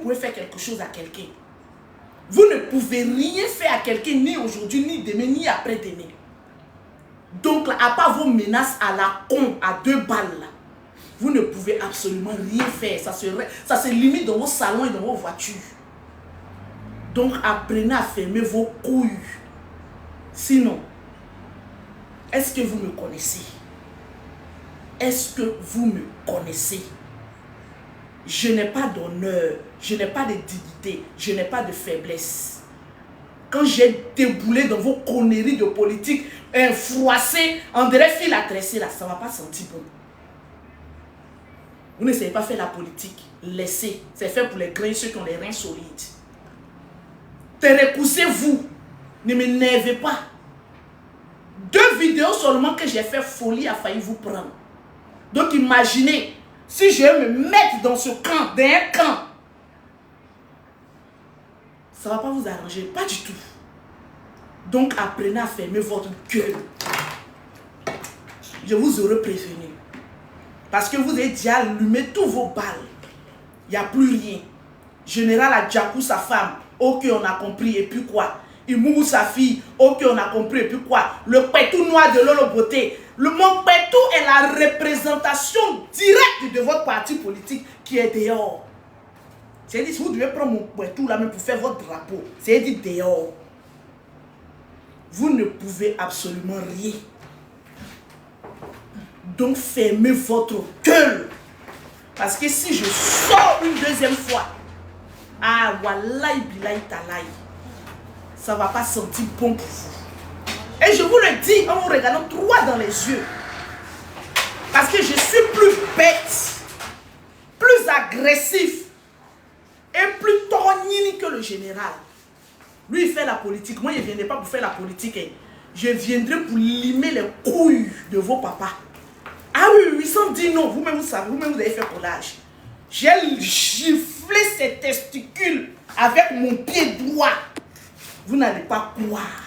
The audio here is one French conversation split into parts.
pouvez faire quelque chose à quelqu'un. Vous ne pouvez rien faire à quelqu'un, ni aujourd'hui, ni demain, ni après-demain. Donc, à part vos menaces à la con, à 2 balles, là, vous ne pouvez absolument rien faire. Ça se limite dans vos salons et dans vos voitures. Donc, apprenez à fermer vos couilles. Sinon, est-ce que vous me connaissez? Est-ce que vous me connaissez? Je n'ai pas d'honneur, je n'ai pas de dignité, je n'ai pas de faiblesse. Quand j'ai déboulé dans vos conneries de politique, froissé, on dirait fil à tresser là, ça ne va pas sentir bon. Vous ne savez pas faire la politique, laissez. C'est fait pour les grains, ceux qui ont les reins solides. Repoussez-vous, ne m'énervez pas. 2 vidéos seulement que j'ai fait, folie a failli vous prendre. Donc imaginez, si je vais me mettre dans ce camp, dans un camp, ça ne va pas vous arranger, pas du tout. Donc apprenez à fermer votre gueule. Je vous aurais prévenu. Parce que vous avez déjà allumé tous vos balles. Il n'y a plus rien. Général Adjakou, sa femme, ok, on a compris, et puis quoi? Imougou, sa fille, ok, on a compris, et puis quoi? Le pétou noir de Lolo Beauté. Mon pétou est la représentation directe de votre parti politique qui est dehors. C'est-à-dire, si vous devez prendre mon pétou là même pour faire votre drapeau, c'est-à-dire dehors. Vous ne pouvez absolument rien. Donc fermez votre gueule. Parce que si je sors une deuxième fois, ah, wallahi billahi talahi, ça ne va pas sentir bon pour vous. Et je vous le dis en vous regardant droit dans les yeux. Parce que je suis plus bête, plus agressif et plus torgnini que le général. Lui, il fait la politique. Moi, je ne viendrai pas pour faire la politique. Je viendrai pour limer les couilles de vos papas. Ah oui, 810 non. Vous-même, vous savez, vous-même, vous avez fait collage. J'ai giflé ses testicules avec mon pied droit. Vous n'allez pas croire.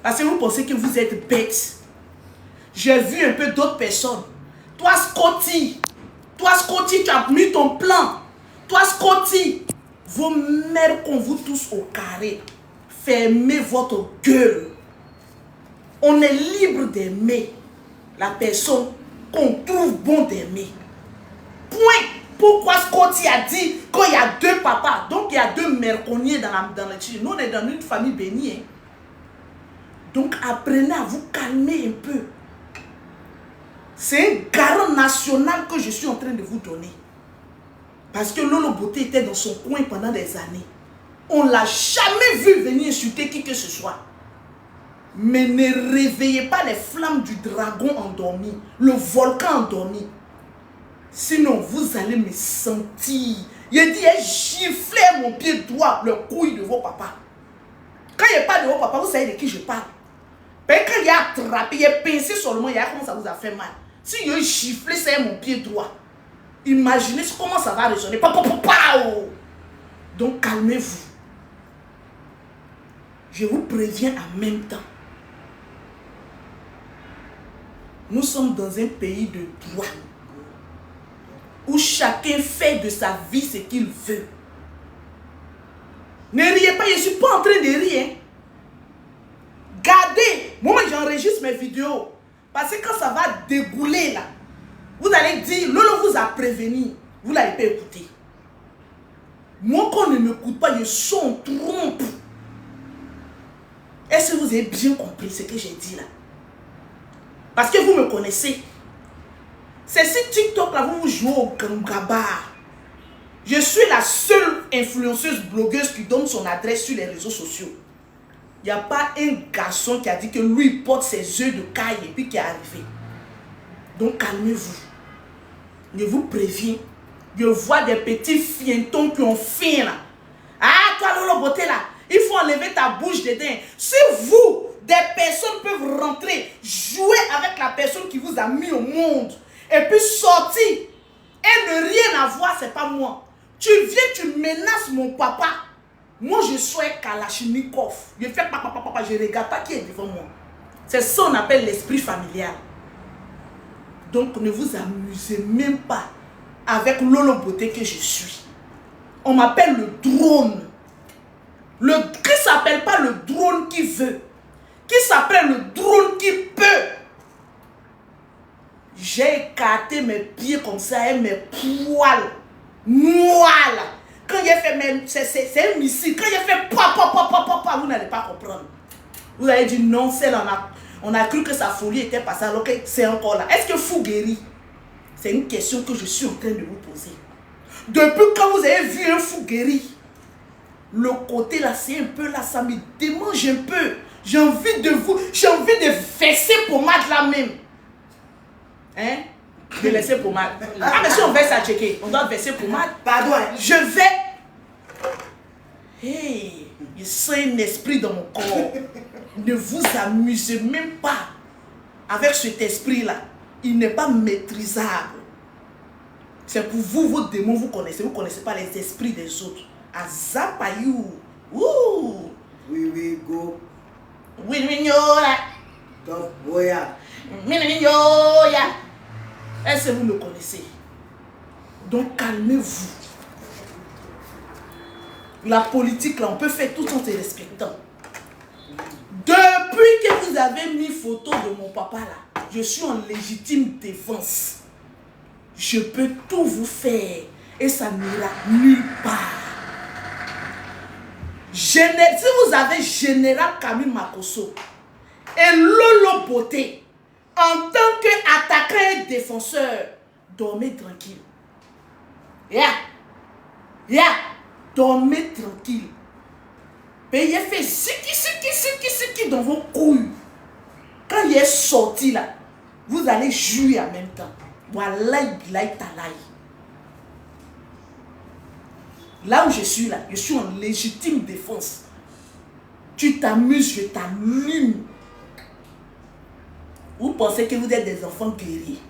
Parce que vous pensez que vous êtes bête. J'ai vu un peu d'autres personnes. Toi, Scotty, tu as mis ton plan. Toi, Scotty, vos mères qu'on vous tous au carré. Fermez votre gueule. On est libre d'aimer la personne qu'on trouve bon d'aimer. Point. Pourquoi Scotty a dit qu'il y a 2 papas, donc il y a 2 merconniers dans le Chili. Nous, on est dans une famille bénie. Hein. Donc apprenez à vous calmer un peu. C'est un garant national que je suis en train de vous donner. Parce que Lolo Beauté était dans son coin pendant des années. On ne l'a jamais vu venir insulter qui que ce soit. Mais ne réveillez pas les flammes du dragon endormi, le volcan endormi. Sinon, vous allez me sentir. Il a dit, giflé mon pied droit, le couille de vos papas. Quand il n'y a pas de vos papas, vous savez de qui je parle. Mais quand il a attrapé, il a pincé seulement, il a comment ça vous a fait mal. Si il a giflé, c'est mon pied droit. Imaginez comment ça va résonner. Donc calmez-vous. Je vous préviens en même temps. Nous sommes dans un pays de droit. Où chacun fait de sa vie ce qu'il veut. Ne riez pas, je ne suis pas en train de rire. Gardez, moi j'enregistre mes vidéos. Parce que quand ça va dégouler là, vous allez dire, Lolo vous a prévenu. Vous n'allez pas écouter. Moi quand on ne m'écoute pas, je suis en trompe. Est-ce que vous avez bien compris ce que j'ai dit là? Parce que vous me connaissez. C'est si TikTok là, vous jouez au gamba. Je suis la seule influenceuse blogueuse qui donne son adresse sur les réseaux sociaux. Il n'y a pas un garçon qui a dit que lui porte ses œufs de caille et puis qui est arrivé. Donc calmez-vous. Je vous préviens. Je vois des petits fientons qui ont faim là. Ah, toi Lolo Beauté là, il faut enlever ta bouche dedans. Si vous, des personnes peuvent rentrer, jouer avec la personne qui vous a mis au monde, et puis sortir, et ne rien avoir, c'est pas moi. Tu viens, tu menaces mon papa. Moi, je suis un Kalachnikov. Je fais papa, je ne regarde pas qui est devant moi. C'est ça qu'on appelle l'esprit familial. Donc, ne vous amusez même pas avec Lolo Beauté que je suis. On m'appelle le drone. Qui s'appelle pas le drone qui veut. Qui s'appelle le drone qui peut. J'ai écarté mes pieds comme ça et mes poils noirs là. Quand il a fait même, c'est un missile. Quand il a fait papa, vous n'allez pas comprendre. Vous avez dit non, on a cru que sa folie était passée alors que c'est encore là. Est-ce que fou guérit? C'est une question que je suis en train de vous poser. Depuis quand vous avez vu un fou guéri, le côté là, c'est un peu là, ça me démange un peu. J'ai envie de verser pommade là même. Hein? De laisser pommade. Ah, mais si on verse à checker, on doit verser pommade. Pardon. Je vais. Hey, il sent un esprit dans mon corps. Ne vous amusez même pas avec cet esprit-là. Il n'est pas maîtrisable. C'est pour vous, vos démons, vous connaissez pas les esprits des autres. Azapayou. Ouh. Oui, go. Oui, là. Donc, voya. Est-ce que vous le connaissez? Donc calmez-vous. La politique là, on peut faire tout en se respectant. Depuis que vous avez mis photo de mon papa là, je suis en légitime défense. Je peux tout vous faire et ça n'ira nulle part. Si vous avez Général Camille Makosso et Lolo Beauté en tant qu'attaquant et défenseur, dormez tranquille. Dormez tranquille. Payez fait siki dans vos couilles. Quand il est sorti là, vous allez jouer en même temps. Wallahi billahi talahi. Là où je suis là, je suis en légitime défense. Tu t'amuses, je t'allume. Vous pensez que vous êtes des enfants guerriers.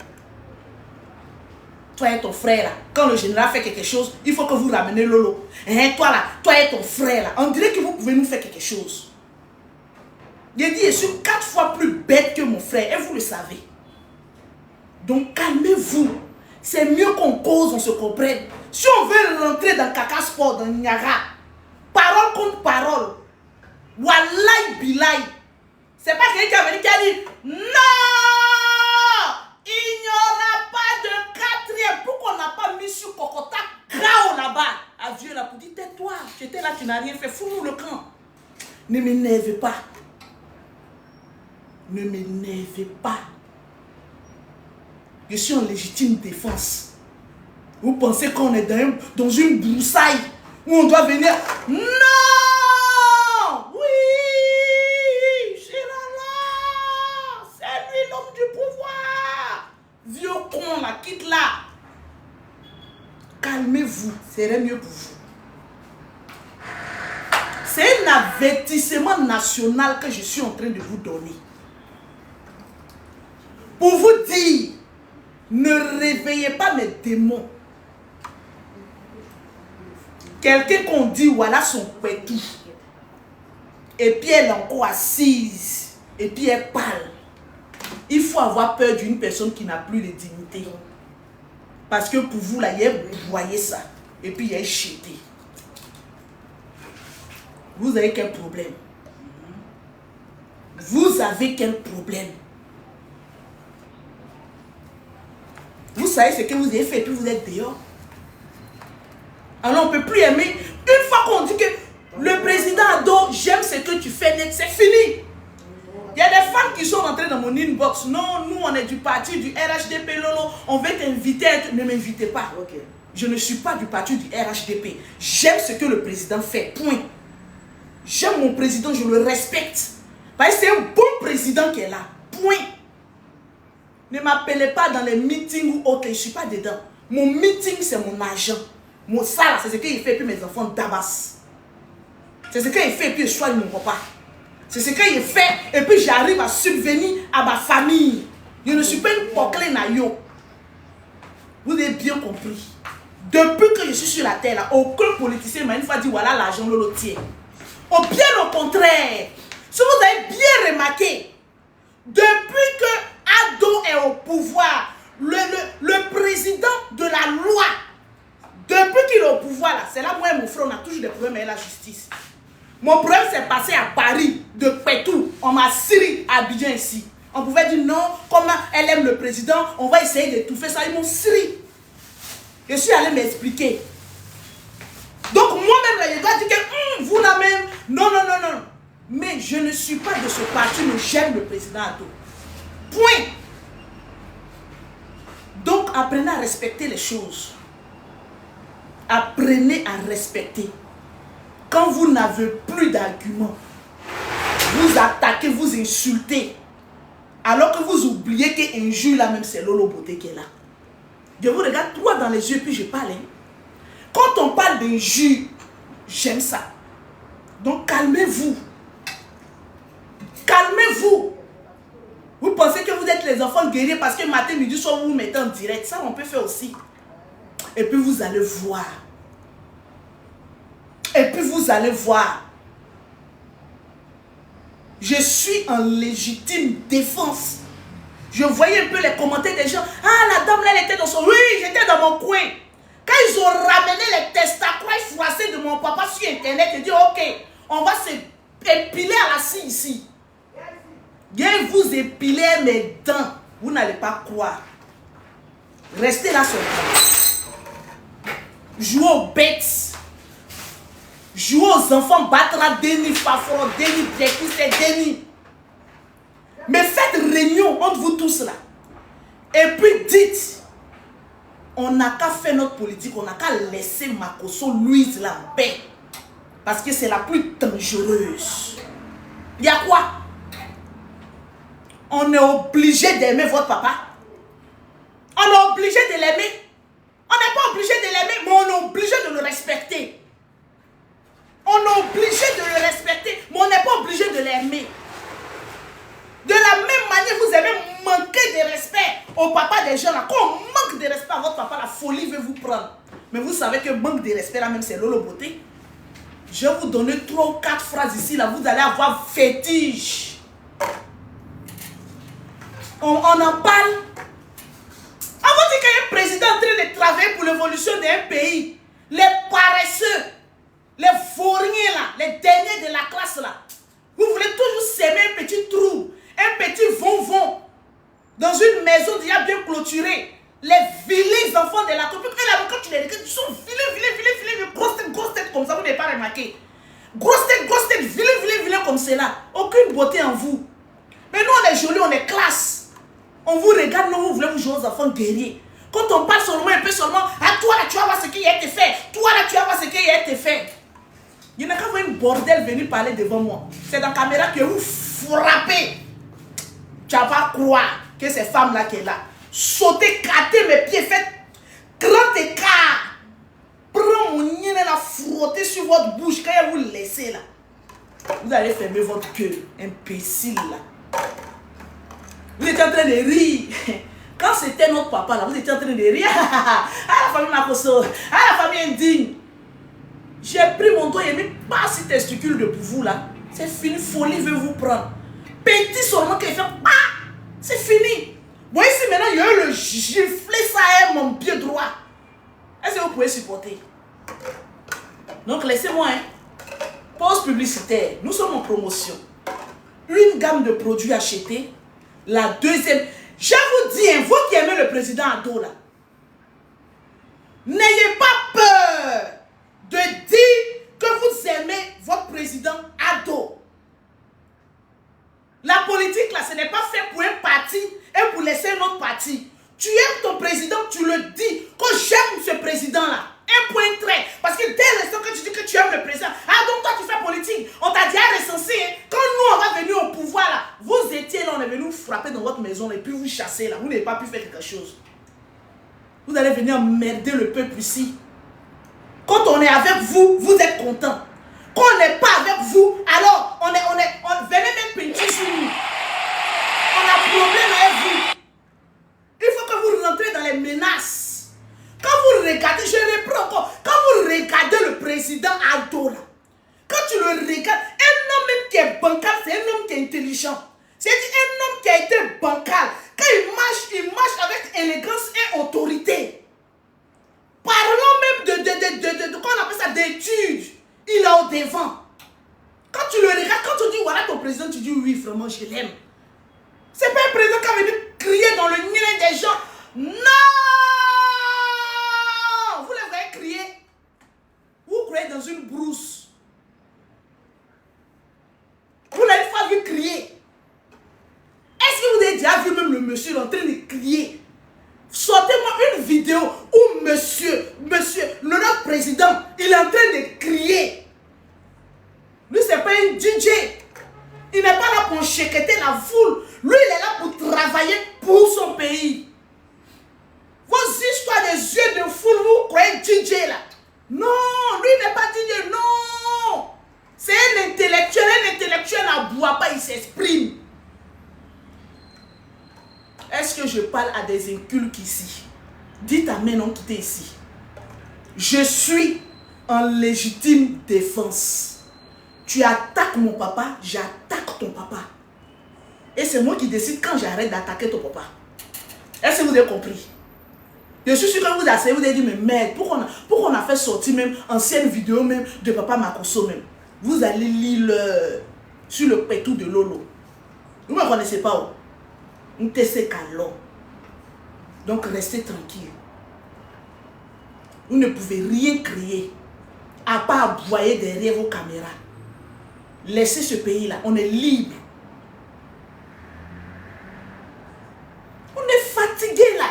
Toi et ton frère là, quand le général fait quelque chose, il faut que vous ramenez Lolo. Toi là, toi et ton frère là, on dirait que vous pouvez nous faire quelque chose. J'ai dit, je suis 4 fois plus bête que mon frère et vous le savez. Donc calmez-vous. C'est mieux qu'on cause, on se comprenne. Si on veut rentrer dans Kaka Sport, dans Niagara, parole contre parole, wallahi billahi, c'est pas quelqu'un qui a venu qui a dit non, il n'y aura pas de quatrième. Pourquoi on n'a pas mis sur Kokota Grao là-bas? Adieu là pour dire tais-toi, tu étais là, tu n'as rien fait, fous-nous le camp. Ne m'énervez pas. Ne m'énervez pas. Je suis en légitime défense. Vous pensez qu'on est dans une broussaille où on doit venir? Non! Oui! Chirala! C'est lui l'homme du pouvoir! Vieux con là, quitte là! Calmez-vous, c'est mieux pour vous. C'est un avertissement national que je suis en train de vous donner. Pour vous dire, ne réveillez pas mes démons. Quelqu'un qu'on dit, voilà son pétou. Et puis elle est encore assise. Et puis elle parle. Il faut avoir peur d'une personne qui n'a plus de dignité. Parce que pour vous, là, vous voyez ça. Et puis il est jeté. Vous avez quel problème? Vous avez quel problème? Vous savez ce que vous avez fait et puis vous êtes dehors. Alors on ne peut plus aimer. Une fois qu'on dit que le président Ado, j'aime ce que tu fais net, c'est fini. Il y a des femmes qui sont rentrées dans mon inbox. Non, nous on est du parti du RHDP, Lolo. On veut t'inviter. Ne m'invitez pas. Okay. Je ne suis pas du parti du RHDP. J'aime ce que le président fait. Point. J'aime mon président, je le respecte. Parce que c'est un bon président qui est là. Point. Ne m'appelez pas dans les meetings ou autres, je ne suis pas dedans. Mon meeting, c'est mon argent. Mon salaire, c'est ce qu'il fait, puis mes enfants tabassent. C'est ce qu'il fait, puis je soigne mon papa. C'est ce qu'il fait, et puis j'arrive à subvenir à ma famille. Je ne suis pas une poclée naïo. Vous avez bien compris. Depuis que je suis sur la terre, là, aucun politicien m'a une fois dit voilà l'argent Lolo tient. Oh, bien au contraire. Si vous avez bien remarqué, depuis que Ado est au pouvoir, le président de la loi, depuis qu'il est au pouvoir, là, c'est là où les problèmes est la justice. Mon problème s'est passé à Paris, de Pétou. On m'a scellé à Abidjan ici. On pouvait dire non, comment elle aime le président, on va essayer d'étouffer ça. Ils m'ont scellé. Je suis allé m'expliquer. Donc moi-même, là, je dois dire que vous là même, non. Mais je ne suis pas de ce parti, mais j'aime le président Ado. Point. Donc apprenez à respecter les choses. Apprenez à respecter. Quand vous n'avez plus d'arguments, vous attaquez, vous insultez. Alors que vous oubliez qu'injure là même, c'est Lolo Beauté qui est là. Je vous regarde droit dans les yeux puis je parle. Quand on parle d'injure, j'aime ça. Donc calmez-vous. Calmez-vous. Vous pensez que vous êtes les enfants guerriers parce que matin, midi, soir, vous vous mettez en direct. Ça, on peut faire aussi. Et puis vous allez voir. Je suis en légitime défense. Je voyais un peu les commentaires des gens. Ah, la dame là, elle était dans son... Oui, j'étais dans mon coin. Quand ils ont ramené les testacroix froissés de mon papa sur Internet, ils ont dit, ok, on va se épiler à la scie ici. Viens vous épiler mes dents. Vous n'allez pas croire. Restez là sur le banc. Jouez aux bêtes. Jouez aux enfants, battra Denis, Fafron, Denis, Brecky, c'est Denis. Mais faites réunion entre vous tous là. Et puis dites, on n'a qu'à faire notre politique, on n'a qu'à laisser Makosso Louise là en paix. Parce que c'est la plus dangereuse. Il y a quoi? On est obligé d'aimer votre papa. On est obligé de l'aimer. On n'est pas obligé de l'aimer, mais on est obligé de le respecter. On est obligé de le respecter, mais on n'est pas obligé de l'aimer. De la même manière, vous avez manqué de respect au papa des gens là. Quand on manque de respect à votre papa, la folie veut vous prendre. Mais vous savez que manque de respect là même, c'est Lolo Beauté. Je vais vous donner 3 ou 4 phrases ici là, vous allez avoir fétiche. On en parle. Avant qu'il y ait un président en train de travailler pour l'évolution d'un pays, les paresseux, les vauriens là, les derniers de la classe là, vous voulez toujours s'aimer un petit trou, un petit von-von, dans une maison déjà bien clôturée. Les vilains enfants de la copine, quand tu les regardes, ils sont vilains, grosse tête comme ça, vous n'avez pas remarqué. Grosse tête, vilain comme cela. Aucune beauté en vous. Mais nous on est jolis, on est classe. On vous regarde, nous vous voulez vous jouer aux enfants guerriers. Quand on parle seulement un peu seulement, à toi là tu vas voir ce qui a été fait. Toi là tu vas voir ce qui a été fait. Il n'y a qu'à voir une bordel venir parler devant moi. C'est dans la caméra que vous frappez. Tu vas pas croire que ces femmes-là qui est là. Sautez, grattez mes pieds, faites grand écart. Prends mon nien là, frotter sur votre bouche quand vous laissez là. Vous allez fermer votre queue, imbécile là. Vous étiez en train de rire. Quand c'était notre papa là, vous étiez en train de rire. Ah la famille Makosso, ah la famille indigne. J'ai pris mon doigt et mis pas si testicule de pour vous là. C'est fini, folie veut vous prendre. Petit seulement qu'il fait pas. C'est fini. Bon ici maintenant il y a eu le gifler ça est mon pied droit. Est-ce que vous pouvez supporter? Donc laissez-moi pause publicitaire. Nous sommes en promotion. Une gamme de produits achetés. La deuxième. Je vous dis, vous qui aimez le président Ado là, n'ayez pas peur de dire que vous aimez votre président Ado. La politique là, ce n'est pas fait pour un parti et pour laisser un autre parti. Tu aimes ton président, tu le dis, que j'aime ce président là. Un point trait. Parce que dès l'instant que tu dis que tu aimes le président, ah donc toi tu fais politique, on t'a déjà recensé. Hein. Quand nous on va venir au pouvoir là, vous étiez là, on est venu vous frapper dans votre maison et puis vous chasser là. Vous n'avez pas pu faire quelque chose. Vous allez venir emmerder le peuple ici. Quand on est avec vous, vous êtes content. Quand on n'est pas avec vous, alors on venez mettre peinture sur nous. On a problème avec vous. Il faut que vous rentrez dans les menaces. Quand vous regardez, je reprends encore, quand vous regardez le président Ado là, quand tu le regardes, un homme même qui est bancal, c'est un homme qui est intelligent. C'est-à-dire un homme qui a été bancal. Quand il marche avec élégance et autorité. Parlons même de comment on appelle ça, d'études. devant. Quand tu le regardes, quand tu dis voilà ton président, tu dis oui, vraiment, je l'aime. C'est pas un président qui a venu crier dans le nez des gens. Non! Vous les voyez crier. Vous croyez dans une brousse. Vous l'avez une fois vu crier. Est-ce que vous avez déjà vu même le monsieur en train de crier? Sortez-moi une vidéo où monsieur, notre président, il est en train de crier. Lui, c'est pas un DJ. Il n'est pas là pour chéqueter la foule. Lui, il est là pour travailler pour son pays. Vos histoires des yeux de foule, vous croyez DJ là? Non, lui n'est pas DJ, non. C'est un intellectuel n'aboie pas, il s'exprime. Est-ce que je parle à des incultes ici? Dites amen, non, quittez ici. Je suis en légitime défense. Tu attaques mon papa, j'attaque ton papa. Et c'est moi qui décide quand j'arrête d'attaquer ton papa. Est-ce que vous avez compris? Je suis sûr que vous asseyez, vous avez dit, mais merde, pourquoi on a fait sortir même ancienne vidéo même de papa Makosso même? Vous allez lire sur le pétou de Lolo. Vous ne me connaissez pas où? Vous testez calon. Donc restez tranquille. Vous ne pouvez rien crier à part aboyer derrière vos caméras. Laissez ce pays-là, on est libre. On est fatigué là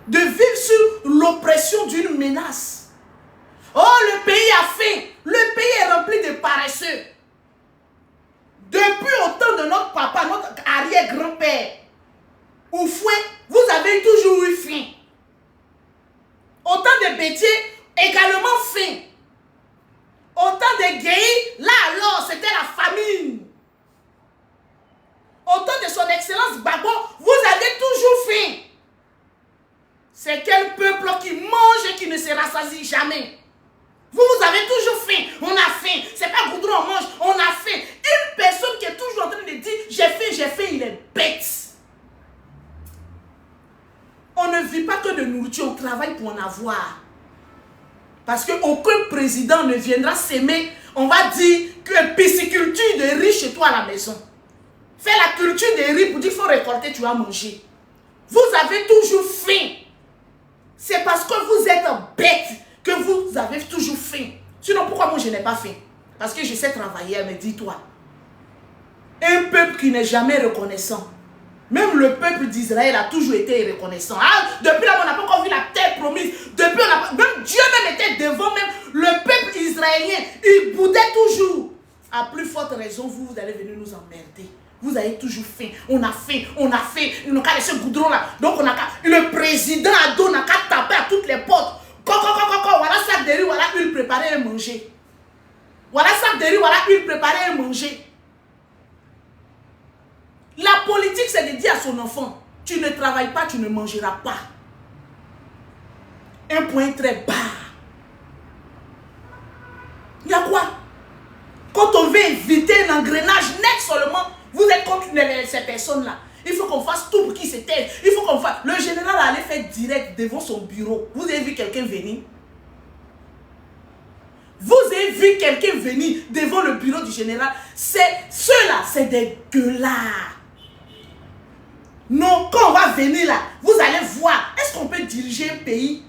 de vivre sur l'oppression d'une menace. Oh, le pays a faim. Le pays est rempli de paresseux. Depuis au temps de notre papa, notre arrière-grand-père, Oufoué, vous avez toujours eu faim. Au temps de Bétier, également faim. Au temps de Guéhi, là alors, c'était la famine. Au temps de son excellence Gbagbo, vous avez toujours faim. C'est quel peuple qui mange et qui ne se rassasie jamais. Vous avez toujours faim. On a faim. C'est pas goudron, on mange. On a faim. Une personne qui est toujours en train de dire j'ai faim, il est bête. On ne vit pas que de nourriture, on travaille pour en avoir. Parce qu'aucun président ne viendra s'aimer. On va dire que pisciculture de riz chez toi à la maison. Fais la culture de riz pour dire qu'il faut récolter, tu vas manger. Vous avez toujours faim. C'est parce que vous êtes bête que vous avez toujours faim. Sinon, pourquoi moi je n'ai pas faim? Parce que je sais travailler, mais dis-toi. Un peuple qui n'est jamais reconnaissant. Même le peuple d'Israël a toujours été reconnaissant. Ah, depuis là, on n'a pas encore vu la terre promise. Depuis, même Dieu même était devant même le peuple israélien. Il boudait toujours. À plus forte raison, vous allez venir nous emmerder. Vous avez toujours faim. On a faim, on a faim. Il n'a qu'à laisser goudron là. Donc, on a qu'à... Le président Ado n'a qu'à taper à toutes les portes. Voilà sac de riz, voilà huile préparée et manger. Voilà sac de riz, voilà huile préparée et manger. La politique, c'est de dire à son enfant, tu ne travailles pas, tu ne mangeras pas. Un point très bas. Il y a quoi? Quand on veut éviter un engrenage net seulement, vous êtes contre ces personnes-là. Il faut qu'on fasse tout pour qu'ils se taisent. Il faut qu'on fasse... Le général allait faire direct devant son bureau. Vous avez vu quelqu'un venir? Vous avez vu quelqu'un venir devant le bureau du général? Ceux-là, c'est des gueulards. Non, quand on va venir là, vous allez voir, est-ce qu'on peut diriger un pays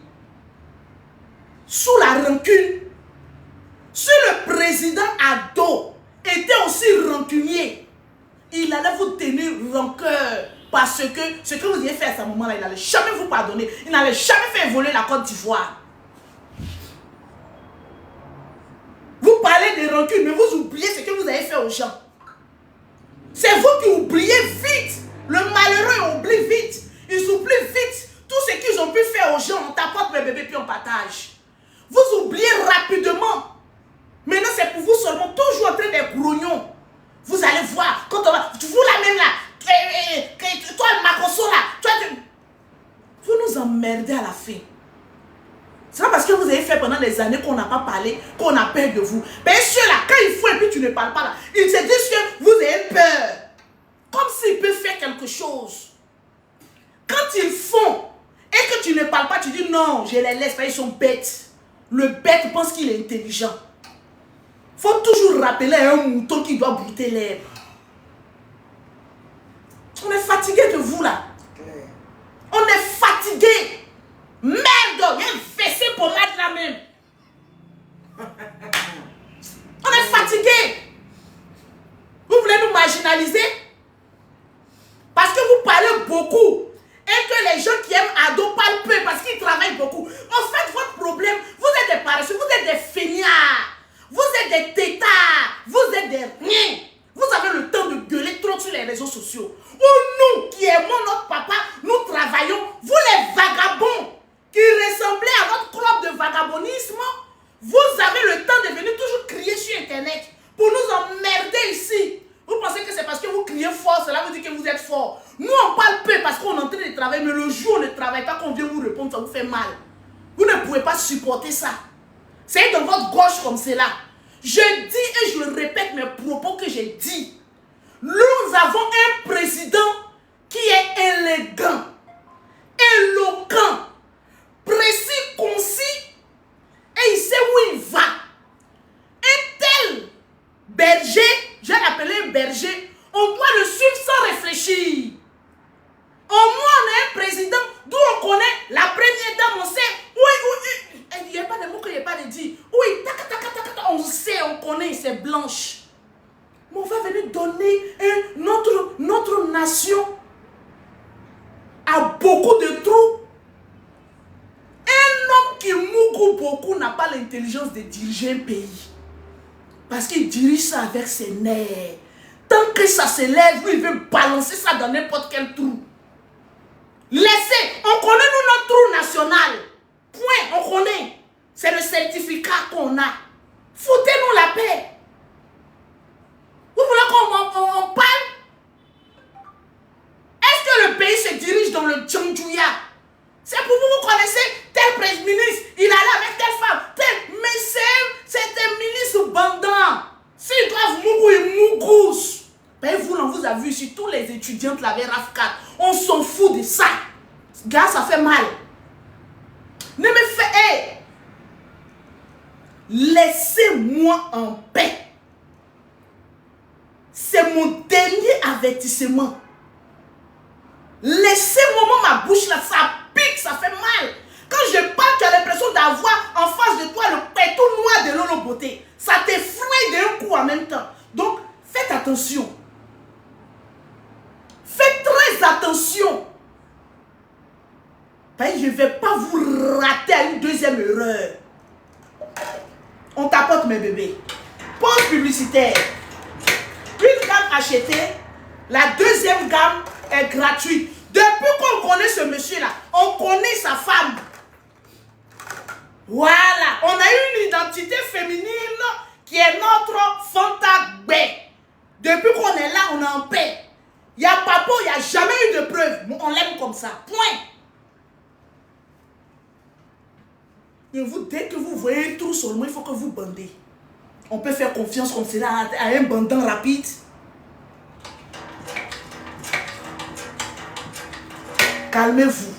sous la rancune? Si le président Ado était aussi rancunier, il allait vous tenir rancœur parce que ce que vous avez fait à ce moment-là, il n'allait jamais vous pardonner. Il n'allait jamais faire voler la Côte d'Ivoire. Vous parlez de rancune, mais vous oubliez ce que vous avez fait aux gens. C'est vous qui oubliez vite. Le malheureux oublie vite. Ils oublient vite tout ce qu'ils ont pu faire aux gens. On t'apporte le bébé puis on partage. Vous oubliez rapidement. Maintenant, c'est pour vous seulement, toujours en train d'être grognon. Vous allez voir, quand on va, vous la même là, toi le Makosso là, vous nous emmerdez à la fin. C'est pas parce que vous avez fait pendant des années qu'on n'a pas parlé, qu'on a peur de vous. Mais ceux-là, quand il faut et puis tu ne parles pas là, ils se disent que vous avez peur. Comme s'ils peuvent faire quelque chose. Quand ils font et que tu ne parles pas, tu dis non, je les laisse pas, ils sont bêtes. Le bête pense qu'il est intelligent. Faut toujours rappeler à un mouton qui doit brouter l'herbe. On est fatigué de vous là. On est fatigué. Merde, il y a un WC pommade là même. On est fatigué. Vous voulez nous marginaliser? Parce que vous parlez beaucoup. Et que les gens qui aiment Ado parlent peu parce qu'ils travaillent beaucoup. En fait, votre problème, vous êtes des paresseux, vous êtes des feignards. Vous êtes des têtards. Vous êtes des rien. Vous avez le temps de gueuler trop sur les réseaux sociaux. Ou nous qui aimons notre papa, nous travaillons. Vous les vagabonds qui ressemblez à votre club de vagabondisme, vous avez le temps de venir toujours crier sur Internet pour nous emmerder ici. Vous pensez que c'est parce que vous criez fort, cela veut dire que vous êtes fort. Nous on parle peu parce qu'on est en train de travailler, mais le jour où on ne travaille pas, qu'on vient vous répondre, ça vous fait mal. Vous ne pouvez pas supporter ça. C'est dans votre gauche comme cela. Je dis et je répète mes propos que j'ai dit. Nous avons un président qui est élégant, éloquent, précis, concis, et il sait où il va. Un tel berger, j'ai appelé un berger, on doit le suivre sans réfléchir. Au moins, on a un président d'où on connaît la première dame, on sait, oui, il n'y a pas de mots que je n'ai pas de dire. Oui, on sait, on connaît, c'est blanche. Mais on va venir donner notre nation à beaucoup de trous. Un homme qui mougou beaucoup n'a pas l'intelligence de diriger un pays. Parce qu'il dirige ça avec ses nerfs. Tant que ça se lève, lui, il veut balancer ça dans n'importe quel trou. Laissez, on connaît nous notre trou national. Point, on connaît. C'est le certificat qu'on a. Foutez-nous la paix. Vous voulez qu'on parle? Est-ce que le pays se dirige dans le Djandjouya? C'est pour vous, vous connaissez tel président ministre, il allait avec telle femme, tel, mais c'est un ministre bandant. S'ils doivent mougou, ils mougoussent. Ben vous, on vous a vu ici, tous les étudiants de la RAF4, on s'en fout de ça. Gars, ça fait mal. Ne me faites... Hey, laissez-moi en paix. C'est mon dernier avertissement. Laissez-moi ma bouche là, ça pique, ça fait mal. Quand je parle, tu as l'impression d'avoir en face de toi le pétou noir de Lolo Beauté. Ça t'effraie d'un coup en même temps. Donc, faites attention. Faites très attention. Parce que je ne vais pas vous rater à une deuxième erreur. On t'apporte mes bébés. Pause publicitaire. Une gamme achetée, la deuxième gamme est gratuite. Depuis qu'on connaît ce monsieur-là, on connaît sa femme. Voilà, on a une identité féminine qui est notre Fanta B. Depuis qu'on est là, on est en paix. Il y a papa, il n'y a jamais eu de preuve. On l'aime comme ça. Point. Et vous, dès que vous voyez un trou seulement, il faut que vous bandez. On peut faire confiance comme cela à un bandant rapide. Calmez-vous.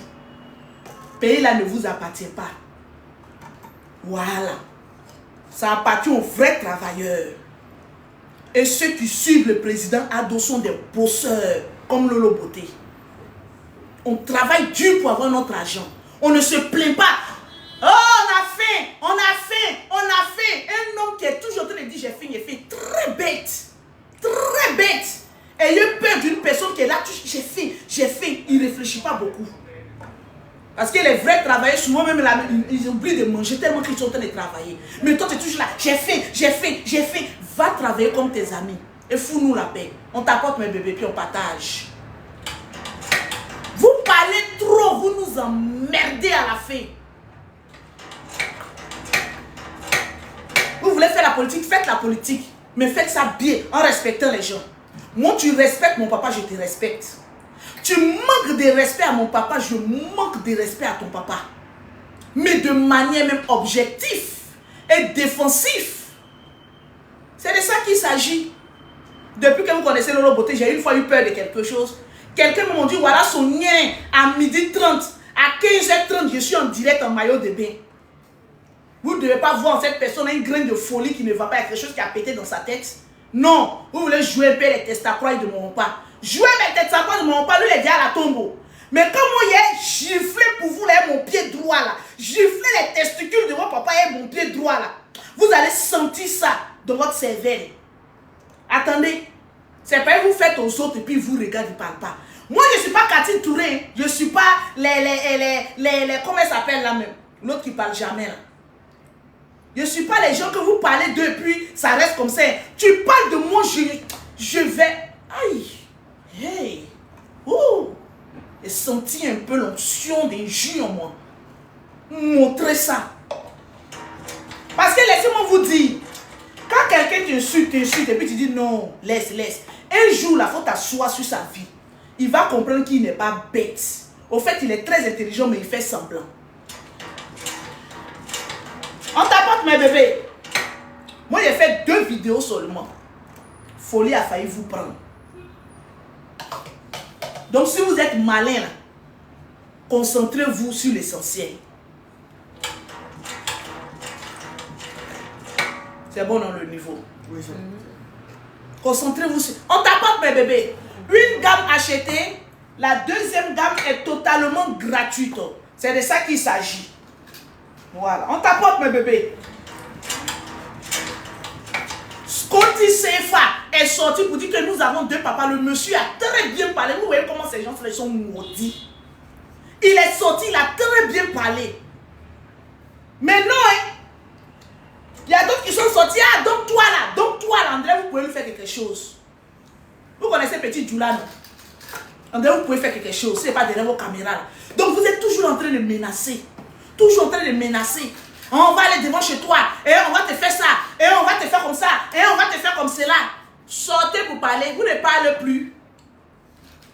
Le pays là ne vous appartient pas. Voilà. Ça appartient aux vrais travailleurs. Et ceux qui suivent le président Ado sont des bosseurs, comme Lolo Beauté. On travaille dur pour avoir notre argent. On ne se plaint pas. Oh, on a faim, on a faim, on a faim. Un homme qui est toujours en train de dire j'ai faim, j'ai faim. Très bête. Très bête. Ayez peur d'une personne qui est là, j'ai faim, j'ai faim. Il ne réfléchit pas beaucoup. Parce que les vrais travailleurs, souvent même, là, ils oublient de manger tellement qu'ils sont en train de travailler. Mais toi, tu es toujours là, j'ai faim, j'ai faim, j'ai faim. Va travailler comme tes amis. Et fous-nous la paix. On t'apporte mes bébés, puis on partage. Vous parlez trop, vous nous emmerdez à la fin. Vous voulez faire la politique, faites la politique. Mais faites ça bien, en respectant les gens. Moi, tu respectes mon papa, je te respecte. Tu manques de respect à mon papa, je manque de respect à ton papa. Mais de manière même objective et défensive. C'est de ça qu'il s'agit. Depuis que vous connaissez Lolo Beauté, j'ai une fois eu peur de quelque chose. Quelqu'un m'a dit, voilà son lien à 12h30. À 15h30, je suis en direct en maillot de bain. Vous ne devez pas voir en cette personne une graine de folie qui ne va pas, quelque chose qui a pété dans sa tête. Non, vous voulez jouer un peu les testacroix de mon pas. Jouer avec les testacroix de mon pas, lui, les dit à la tombe. Mais comme moi, j'ai giflé pour vous, là, mon pied droit, là. Giflé les testicules de votre papa et mon pied droit, là. Vous allez sentir ça dans votre cervelle. Attendez. C'est pas vous faites aux autres et puis vous regardez, ils ne parlent pas. Moi, je ne suis pas Cathy Touré. Je ne suis pas comment elle s'appelle là même? L'autre qui ne parle jamais là. Je ne suis pas les gens que vous parlez depuis, ça reste comme ça. Tu parles de moi, je vais... Aïe! Hey! Ouh! J'ai senti un peu l'onction des jus en moi. Montrez ça. Parce que laissez-moi vous dire, quand quelqu'un t'insulte, et puis tu dis non, laisse. Un jour, il faut t'asseoir sur sa vie. Il va comprendre qu'il n'est pas bête. Au fait, il est très intelligent, mais il fait semblant. On t'apporte mes bébés. Moi, j'ai fait 2 vidéos seulement. Folie a failli vous prendre. Donc, si vous êtes malin, là, concentrez-vous sur l'essentiel. C'est bon dans le niveau. Oui, ça. Concentrez-vous sur... On t'apporte mes bébés. Une gamme achetée, la deuxième gamme est totalement gratuite. C'est de ça qu'il s'agit. Voilà. On t'apporte mes bébés. Scotty CFA est sorti pour dire que nous avons 2 papas. Le monsieur a très bien parlé. Vous voyez comment ces gens sont maudits. Il est sorti, il a très bien parlé. Mais non, hein. Il y a d'autres qui sont sortis. Ah, donc toi là, André, vous pouvez lui faire quelque chose. Vous connaissez Petit Djoula, non? André, vous pouvez faire quelque chose. Ce n'est pas derrière vos caméras là. Donc vous êtes toujours en train de menacer. Toujours en train de menacer. On va aller devant chez toi. Et on va te faire ça. Et on va te faire comme ça. Et on va te faire comme cela. Sortez pour parler. Vous ne parlez plus.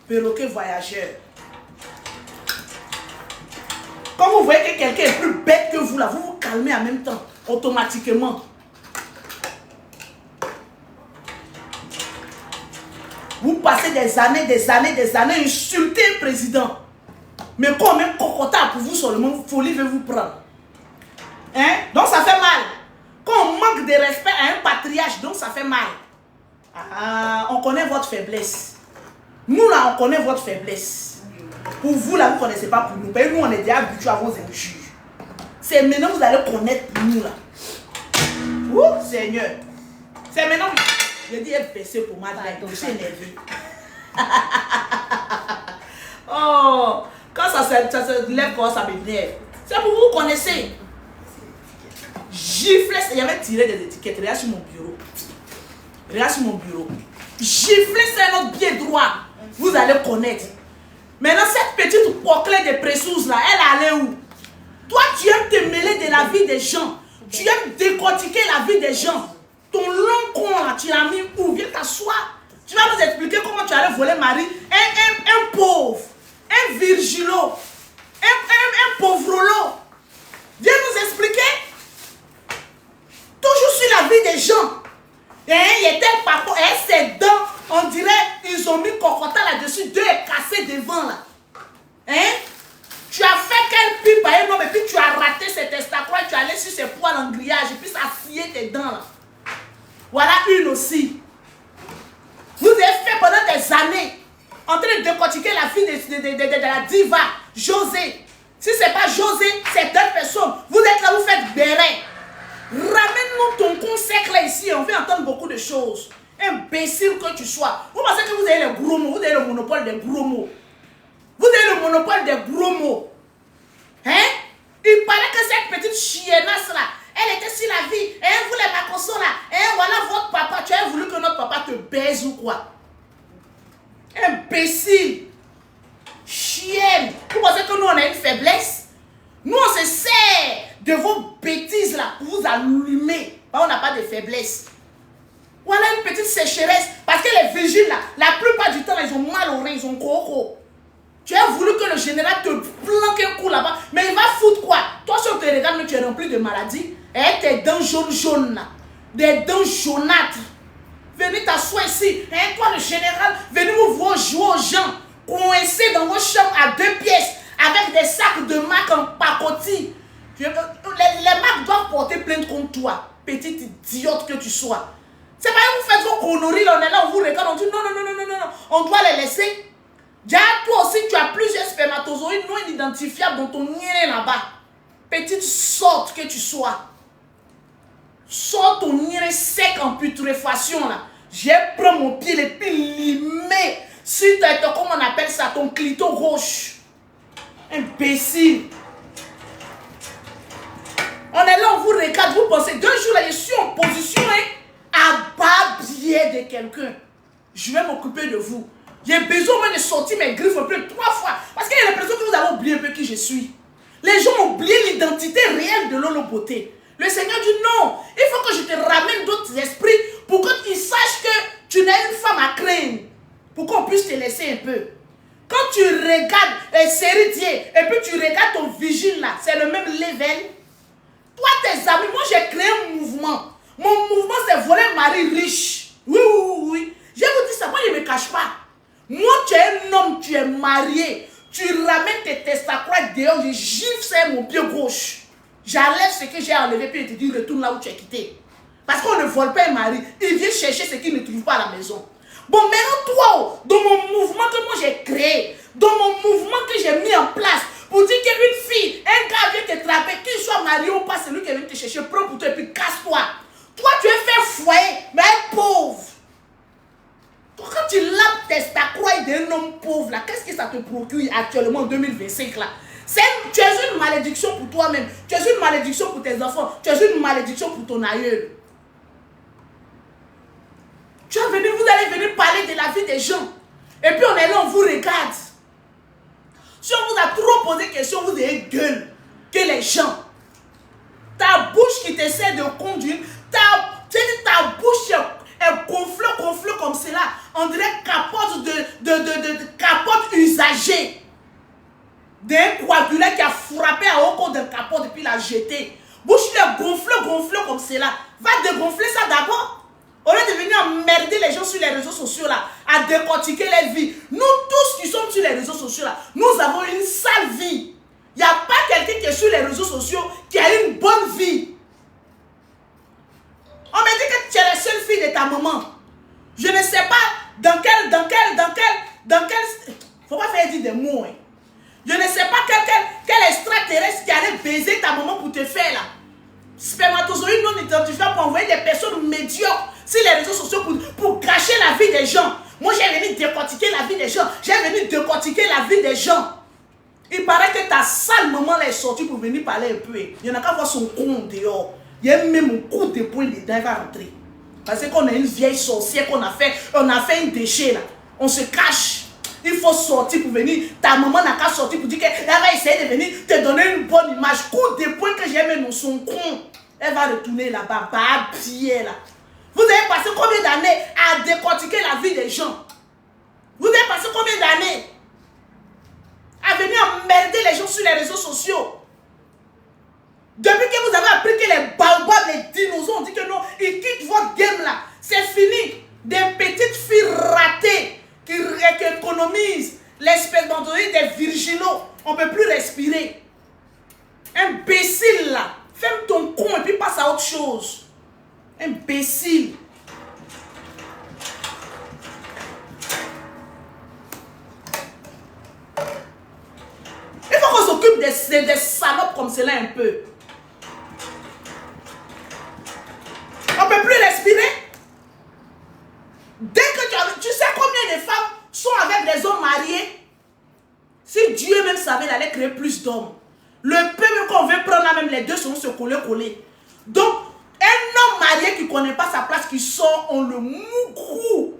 Perroquet voyageur. Quand vous voyez que quelqu'un est plus bête que vous là, vous vous calmez en même temps. Automatiquement. Vous passez des années à insulter un président. Mais quand même cocotin pour vous seulement, folie veut vous prendre. Hein? Donc ça fait mal. Quand on manque de respect à un patriarche, donc ça fait mal. Ah, on connaît votre faiblesse. Nous là, on connaît votre faiblesse. Pour vous là, vous ne connaissez pas pour nous. Mais nous, on est déjà habitués à vos injures. C'est maintenant que vous allez connaître nous là. Ouh, Seigneur. C'est maintenant que je dis baisser pour moi. Je suis énervé. Oh, quand ça se lève, quand ça m'énerve. C'est pour vous connaissez. Gifler, il y avait tiré des étiquettes. Regarde sur mon bureau. Regarde sur mon bureau. Gifler, c'est notre pied droit. Vous allez connaître. Maintenant, cette petite proclée de Pressous là, elle allait où? Toi, tu aimes te mêler de la vie des gens. Tu aimes décortiquer la vie des gens. Ton long con là, tu l'as mis où? Viens t'asseoir. Tu vas nous expliquer comment tu allais voler Marie. Un pauvre. Un virgilo. Un pauvrolo. Viens nous expliquer. Toujours sur la vie des gens. Et il était papa. Et ses dents, on dirait, ils ont mis cocotin là-dessus. 2 est cassé devant là. Hein? Tu as fait quel pipe à un homme et puis tu as raté cet estacroix, tu es allé sur ses poils en grillage et puis ça a scié tes dents là. Voilà une aussi. Vous avez fait pendant des années en train de décortiquer la fille de la diva, José. Si ce n'est pas José, c'est d'autres personnes. Vous êtes là, vous faites béret. Ramène-nous ton con sec là ici, on veut entendre beaucoup de choses. Imbécile que tu sois. Vous pensez que vous avez les gros mots, vous avez le monopole des gros mots. Vous avez le monopole des gros mots. Hein? Il paraît que cette petite chiennasse là, elle était sur la vie. Et vous les macossons là. Et voilà votre papa. Tu as voulu que notre papa te baise ou quoi? Imbécile. Chienne. Vous pensez que nous on a une faiblesse? Nous on se sert de vos bêtises là pour vous allumer. On n'a pas de faiblesse. Voilà une petite sécheresse. Parce que les vigiles là, la plupart du temps, ils ont mal aux reins, ils ont coco. Tu as voulu que le général te planque un coup là-bas, mais il va foutre quoi? Toi, si on te regarde, mais tu es rempli de maladies, et tes dents jaunes là, des dents jaunâtres. Venez t'asseoir ici, et toi, le général, venez vous voir jouer aux gens, coincés dans vos chambres à 2 pièces, avec des sacs de marque en pacotille. Les marques doivent porter plainte contre toi, petite idiote que tu sois. C'est pas que vous faites vos conneries, là, on est là, on vous regarde, on dit non, non, non, non, non, non, on doit les laisser. Déjà, toi aussi, tu as plusieurs spermatozoïdes non identifiables dans ton nez là-bas. Petite sorte que tu sois. Sors ton nez sec en putréfaction là. Je prends mon pied et puis limer sur comment on appelle ça, ton clito gauche. Imbécile. On est là, on vous regarde, vous pensez, 2 jours là, je suis en position à babiller de quelqu'un. Je vais m'occuper de vous. J'ai besoin même de sortir mes griffes un peu 3 fois. Parce qu'il y a l'impression que vous avez oublié un peu qui je suis. Les gens ont oublié l'identité réelle de Lolo Beauté. Le Seigneur dit non, il faut que je te ramène d'autres esprits pour que tu saches que tu n'es une femme à craindre. Pour qu'on puisse te laisser un peu. Quand tu regardes les séries d'hier et puis tu regardes ton vigile là, c'est le même level. Toi, tes amis, moi j'ai créé un mouvement. Mon mouvement c'est voler mari riche. Oui, oui, oui, oui. Je vous dis ça, moi je ne me cache pas. Moi tu es un homme, tu es marié. Tu ramènes tes testacroix dehors, je gifle sur mon pied gauche. J'enlève ce que j'ai enlevé puis je te dis retourne là où tu es quitté. Parce qu'on ne vole pas un mari. Il vient chercher ce qu'il ne trouve pas à la maison. Bon, maintenant toi, dans mon mouvement que moi j'ai créé, dans mon mouvement que j'ai mis en place, pour dire qu'une fille, un gars vient te trapper, qu'il soit marié ou pas, c'est lui qui vient te chercher, prends pour toi et puis casse-toi. Toi, tu es fait foyer, mais un pauvre. Toi, quand tu lapes ta croix d'un homme pauvre, là, qu'est-ce que ça te procure actuellement en 2025 là? Tu es une malédiction pour toi-même, tu es une malédiction pour tes enfants, tu es une malédiction pour ton aïeul. Vous allez venir parler de la vie des gens. Et puis on est là, on vous regarde. Si on vous a trop posé question, vous avez gueule que les gens. Ta bouche qui t'essaie de conduire, ta bouche est gonflée comme cela. On dirait capote de capote usagée. D'un coagulé qui a frappé à haut de capote et puis l'a jeté. Bouche est gonflée comme cela. Va dégonfler ça d'abord. Au lieu de venir emmerder les gens sur les réseaux sociaux là, à décortiquer les vies. Nous tous qui sommes sur les réseaux sociaux là, nous avons une sale vie. Il n'y a pas quelqu'un qui est sur les réseaux sociaux qui a une bonne vie. On me dit que tu es la seule fille de ta maman. Je ne sais pas dans quel faut pas faire dire des mots. Hein. Je ne sais pas quel extraterrestre qui allait baiser ta maman pour te faire là. Spermatozoïdes non identifiables pour envoyer des personnes médiocres sur les réseaux sociaux pour gâcher la vie des gens. Moi, j'ai venu décortiquer la vie des gens. J'ai venu décortiquer la vie des gens. Il paraît que ta sale maman là est sortie pour venir parler un peu. Il y en a qu'à voir son con dehors. Il y a même un coup de poing dedans, il va rentrer. Parce qu'on a une vieille sorcière qu'on a fait un déchet là. On se cache. Il faut sortir pour venir. Ta maman n'a qu'à sortir pour dire qu'elle va essayer de venir te donner une bonne image. Coup de poing que j'ai mis dans son con. Elle va retourner là-bas, pied là. Vous avez passé combien d'années à décortiquer la vie des gens? Vous avez passé combien d'années à venir emmerder les gens sur les réseaux sociaux? Depuis que vous avez appris que les baobabs, les dinosaures, on dit que non, ils quittent votre game là. C'est fini. Des petites filles ratées qui économisent l'espèce d'endroit des virginaux. On ne peut plus respirer. Imbécile là. Ferme ton con et puis passe à autre chose. Imbécile. Il faut qu'on s'occupe des salopes comme cela un peu. On ne peut plus respirer. Dès que tu sais combien de femmes sont avec des hommes mariés. Si Dieu même savait, il allait créer plus d'hommes. Le peu même qu'on veut prendre là, même les deux seront se coller. Donc, un homme marié qui ne connaît pas sa place, qui sort, on le mougrou.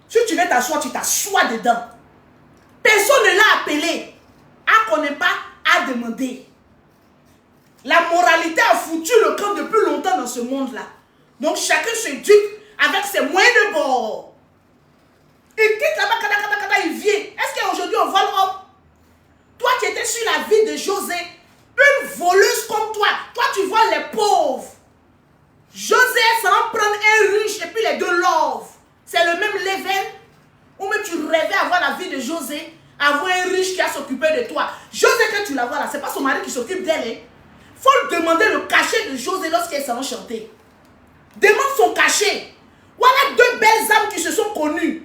Si tu veux t'asseoir, tu t'assois dedans. Personne ne l'a appelé. À connaît pas, à demander. La moralité a foutu le camp depuis longtemps dans ce monde-là. Donc, chacun se dupe avec ses moyens de bord. Il quitte là-bas, il vient. Est-ce qu'aujourd'hui on vole homme? Toi, tu étais sur la vie de José, une voleuse comme toi. Toi, tu voles les pauvres. José, ça va prendre un riche et puis les deux love. C'est le même level. Ou même tu rêvais avoir la vie de José, avoir un riche qui a s'occupé de toi. José, que tu la vois là, c'est pas son mari qui s'occupe d'elle. Hein? Faut demander le cachet de José lorsqu'elle s'en chanter. Demande son cachet. Voilà deux belles âmes qui se sont connues.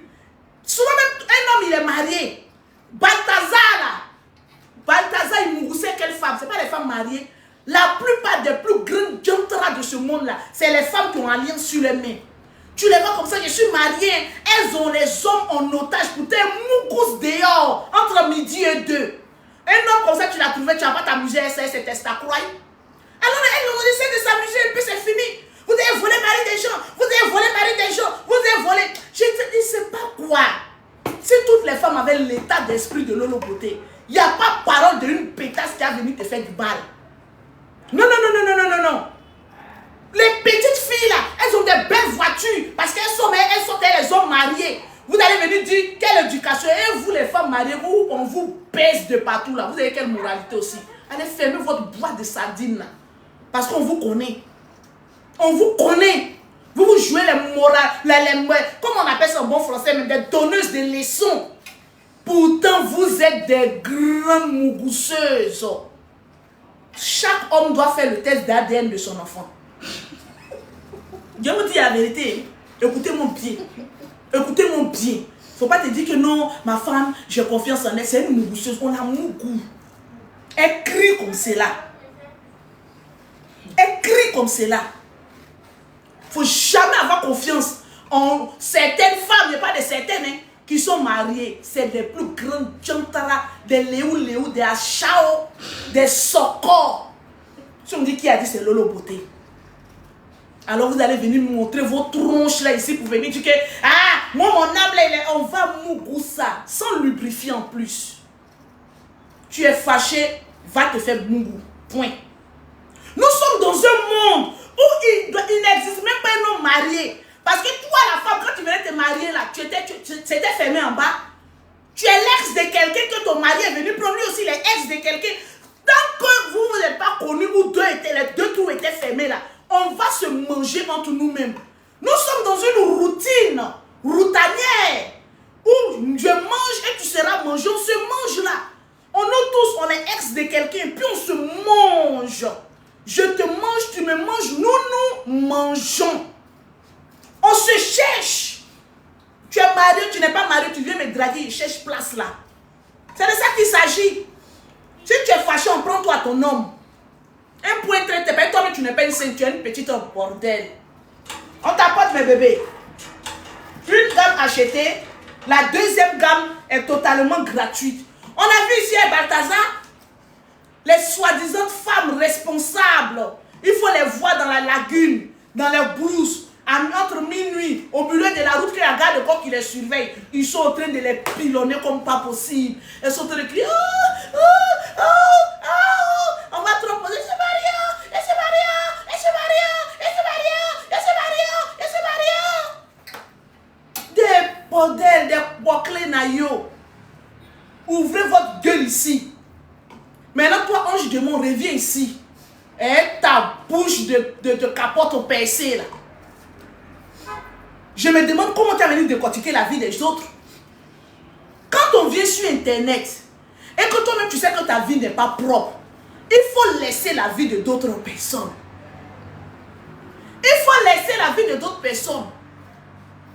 Souvent même un homme il est marié. Balthazar là. Balthazar il mouroussait quelle femme? Ce n'est pas les femmes mariées. La plupart des plus grandes gentras de ce monde là, c'est les femmes qui ont un lien sur les mains. Tu les vois comme ça, je suis mariée. Elles ont les hommes en otage pour tes mougous dehors entre midi et 2. Un homme comme ça, tu l'as trouvé, tu n'as pas t'amuser, c'est testacroix. Alors elles essaient de s'amuser et puis c'est fini. Vous avez volé mari des gens, vous avez volé mari des gens, vous avez volé. Je te dis, c'est pas quoi. Si toutes les femmes avaient l'état d'esprit de Lolo Beauté, il n'y a pas parole d'une pétasse qui a venu te faire du bal. Non, non, non, non, non, non, non, non. Les petites filles là, elles ont des belles voitures parce qu'elles sont les hommes mariés. Vous allez venir dire quelle éducation. Et vous les femmes mariées, on vous pèse de partout là. Vous avez quelle moralité aussi? Allez fermer votre boîte de sardines là. Parce qu'on vous connaît. On vous connaît. Vous vous jouez les morales, comment on appelle ça en bon français, mais des donneuses de leçons. Pourtant, vous êtes des grandes mougousseuses. Chaque homme doit faire le test d'ADN de son enfant. Je vous dis la vérité. Écoutez-moi bien. Écoutez-moi bien. Il ne faut pas te dire que non, ma femme, j'ai confiance en elle. C'est une mougosseuse. On a mougou. Elle crie comme cela. Elle crie comme cela. Il ne faut jamais avoir confiance en certaines femmes. Il n'y a pas de certaines qui sont mariées. C'est des plus grandes jantara, des léou, des achao, des sokors. Si on dit qui a dit c'est Lolo Beauté. Alors vous allez venir me montrer vos tronches là ici pour venir dire que moi mon âme là, on va mougou ça sans lubrifier en plus. Tu es fâché, va te faire mougou. Point. Nous sommes dans un monde où il n'existe même pas un homme marié. Parce que toi la femme, quand tu venais te marier là, tu étais fermé en bas. Tu es l'ex de quelqu'un que ton mari est venu prendre, lui aussi il est ex de quelqu'un. Tant que vous n'êtes pas connus, où les deux trous étaient fermés là, on va se manger entre nous-mêmes. Nous sommes dans une routine routanière où je mange et tu seras mangé. On se mange là. Nous tous, on est ex de quelqu'un puis on se mange. Je te mange, tu me manges, nous mangeons. On se cherche. Tu es marié, tu n'es pas marié, tu viens me draguer, il cherche place là. C'est de ça qu'il s'agit. Si tu es fâché, on prend toi ton homme. Un point très très, toi mais tu n'es pas une ceinture, une petite bordel. On t'apporte mes bébés. Une gamme achetée, la deuxième gamme est totalement gratuite. On a vu ici à Balthazar, les soi-disant femmes responsables. Il faut les voir dans la lagune, dans les brousses, entre minuit, au milieu de la route, que la garde de corps qui les surveille. Ils sont en train de les pilonner comme pas possible. Elles sont en train de crier on va trop poser ce Maria, et ce Maria, et ce Maria, et ce Maria, et ce Maria, et ce Maria. Des bordels, des bouclés naïos. Ouvrez votre gueule ici. Maintenant, toi, ange démon, reviens ici. Et ta bouche de capote percée là. Je me demande comment tu as venu décortiquer la vie des autres. Quand on vient sur Internet et que toi-même tu sais que ta vie n'est pas propre, il faut laisser la vie de d'autres personnes. Il faut laisser la vie de d'autres personnes.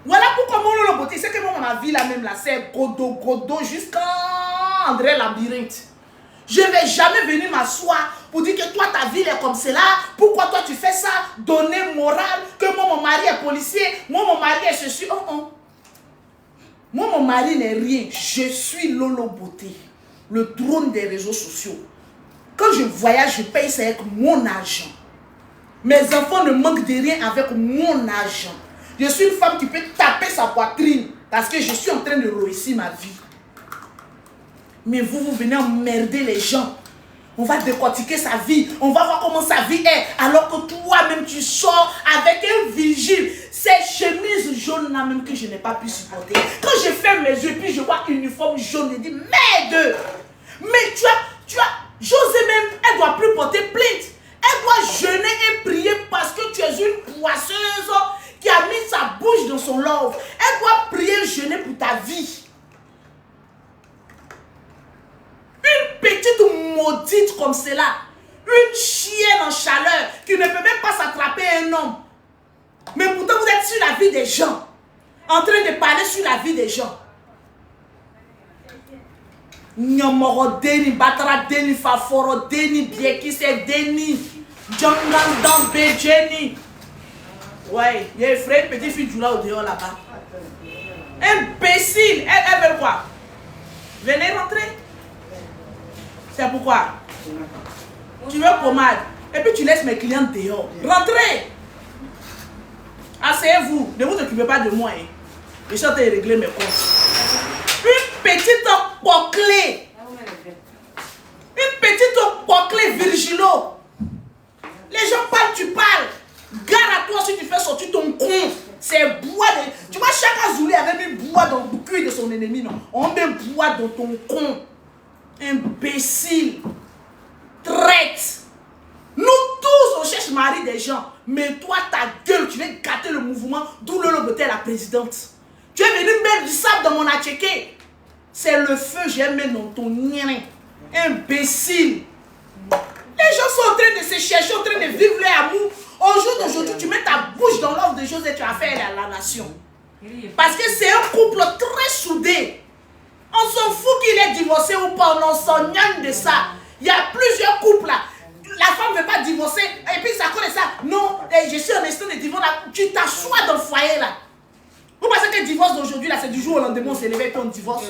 Voilà pourquoi mon Lolo Beauté, c'est que moi, ma vie là même là, c'est godo jusqu'à André Labyrinthe. Je ne vais jamais venir m'asseoir pour dire que toi, ta vie est comme cela. Pourquoi toi, tu fais ça? Donner morale, que moi, mon mari est policier. Moi, mon mari est ceci. Moi, mon mari n'est rien. Je suis Lolo Beauté. Le trône des réseaux sociaux. Quand je voyage, je paye ça avec mon argent. Mes enfants ne manquent de rien avec mon argent. Je suis une femme qui peut taper sa poitrine parce que je suis en train de réussir ma vie. Mais vous venez emmerder les gens. On va décortiquer sa vie. On va voir comment sa vie est. Alors que toi-même, tu sors avec un vigile. Ces chemises jaunes là même que je n'ai pas pu supporter. Quand je ferme mes yeux, puis je vois uniforme jaune, je dis merde. Mais tu as, José même, elle ne doit plus porter plainte. Elle doit jeûner et prier parce que tu es une poisseuse qui a mis sa bouche dans son love. Elle doit prier et jeûner pour ta vie. Une petite maudite comme cela, Une chienne en chaleur qui ne peut même pas s'attraper un homme. Mais pourtant, vous êtes sur la vie des gens. En train de parler sur la vie des gens. Nyomoro deni, batara deni, faforo deni, biekise deni, djangandan bejeni. Ouais, il y a un frère, une petite fille du là au dehors là-bas. Imbécile, elle veut quoi? Venez rentrer. C'est pourquoi? Tu veux pommade. Et puis tu laisses mes clients dehors. Rentrez. Asseyez-vous. Ne vous occupez pas de moi. Hein. Je suis en train de régler mes comptes. Une petite poclée. Une petite poclée Virgilo. Les gens parlent, tu parles. Gare à toi si tu fais sortir ton con. C'est bois de... Tu vois, chaque Azoulé avait mis bois dans le cul de son ennemi, non? On met bois dans ton con. Imbécile. Traite. Nous tous, on cherche mari des gens. Mais toi, ta gueule, tu viens gâter le mouvement d'où le Loboté est la présidente. Tu es venu mettre du sable dans mon atchéké. C'est le feu, j'ai mis dans ton nien. Imbécile. Les gens sont en train de se chercher, en train de vivre leur amour. Au jour d'aujourd'hui, tu mets ta bouche dans l'offre de choses et tu as fait à la nation. Parce que c'est un couple très soudé. On s'en fout qu'il est divorcé ou pas, on s'en gagne de ça. Il y a plusieurs couples là. La femme ne veut pas divorcer et puis ça connaît ça. Non, je suis en instant de divorce là. Tu t'assois dans le foyer là. Vous pensez que le divorce d'aujourd'hui là, c'est du jour au lendemain, on s'est levé et on divorce.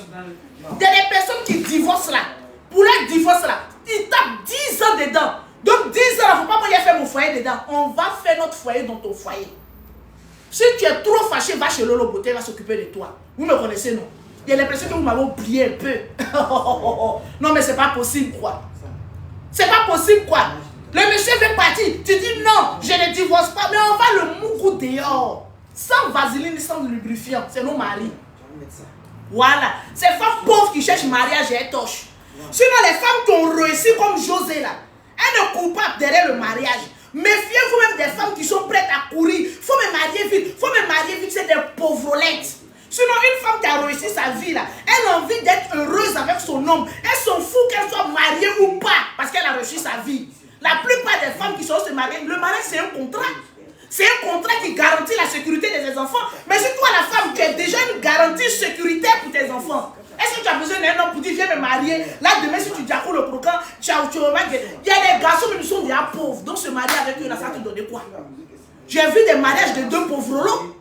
Il y a des personnes qui divorcent là. Pour leur divorce là, ils tapent 10 ans dedans. Donc 10 ans, il ne faut pas que j'ai fait mon foyer dedans. On va faire notre foyer dans ton foyer. Si tu es trop fâché, va chez Lolo Beauté, va s'occuper de toi. Vous me connaissez, non? Il y a l'impression que vous m'avez oublié un peu. Non, mais c'est pas possible, quoi. C'est pas possible, quoi. Le monsieur veut partir. Tu dis non, je ne divorce pas. Mais on va le mougou dehors. Sans vaseline, sans lubrifiant. C'est nos maris. Voilà. Ces femmes pauvres qui cherchent mariage et torche. Sinon, les femmes qui ont réussi comme José là, elles ne courent pas derrière le mariage. Méfiez-vous même des femmes qui sont prêtes à courir. Faut me marier vite. Faut me marier vite. C'est des pauvrolettes. Sinon, une femme qui a réussi sa vie là, elle a envie d'être heureuse avec son homme. Elle s'en fout qu'elle soit mariée ou pas parce qu'elle a réussi sa vie. La plupart des femmes qui sont se marier, le mariage c'est un contrat. C'est un contrat qui garantit la sécurité de ses enfants. Mais si toi la femme, tu as déjà une garantie sécuritaire pour tes enfants. Est-ce que tu as besoin d'un homme pour dire viens me marier? Là demain si tu diacoules le programme, tu remarques. Il y a des garçons mais ils sont déjà pauvres. Donc se marier avec eux là, ça te donne quoi? J'ai vu des mariages de deux pauvres lots.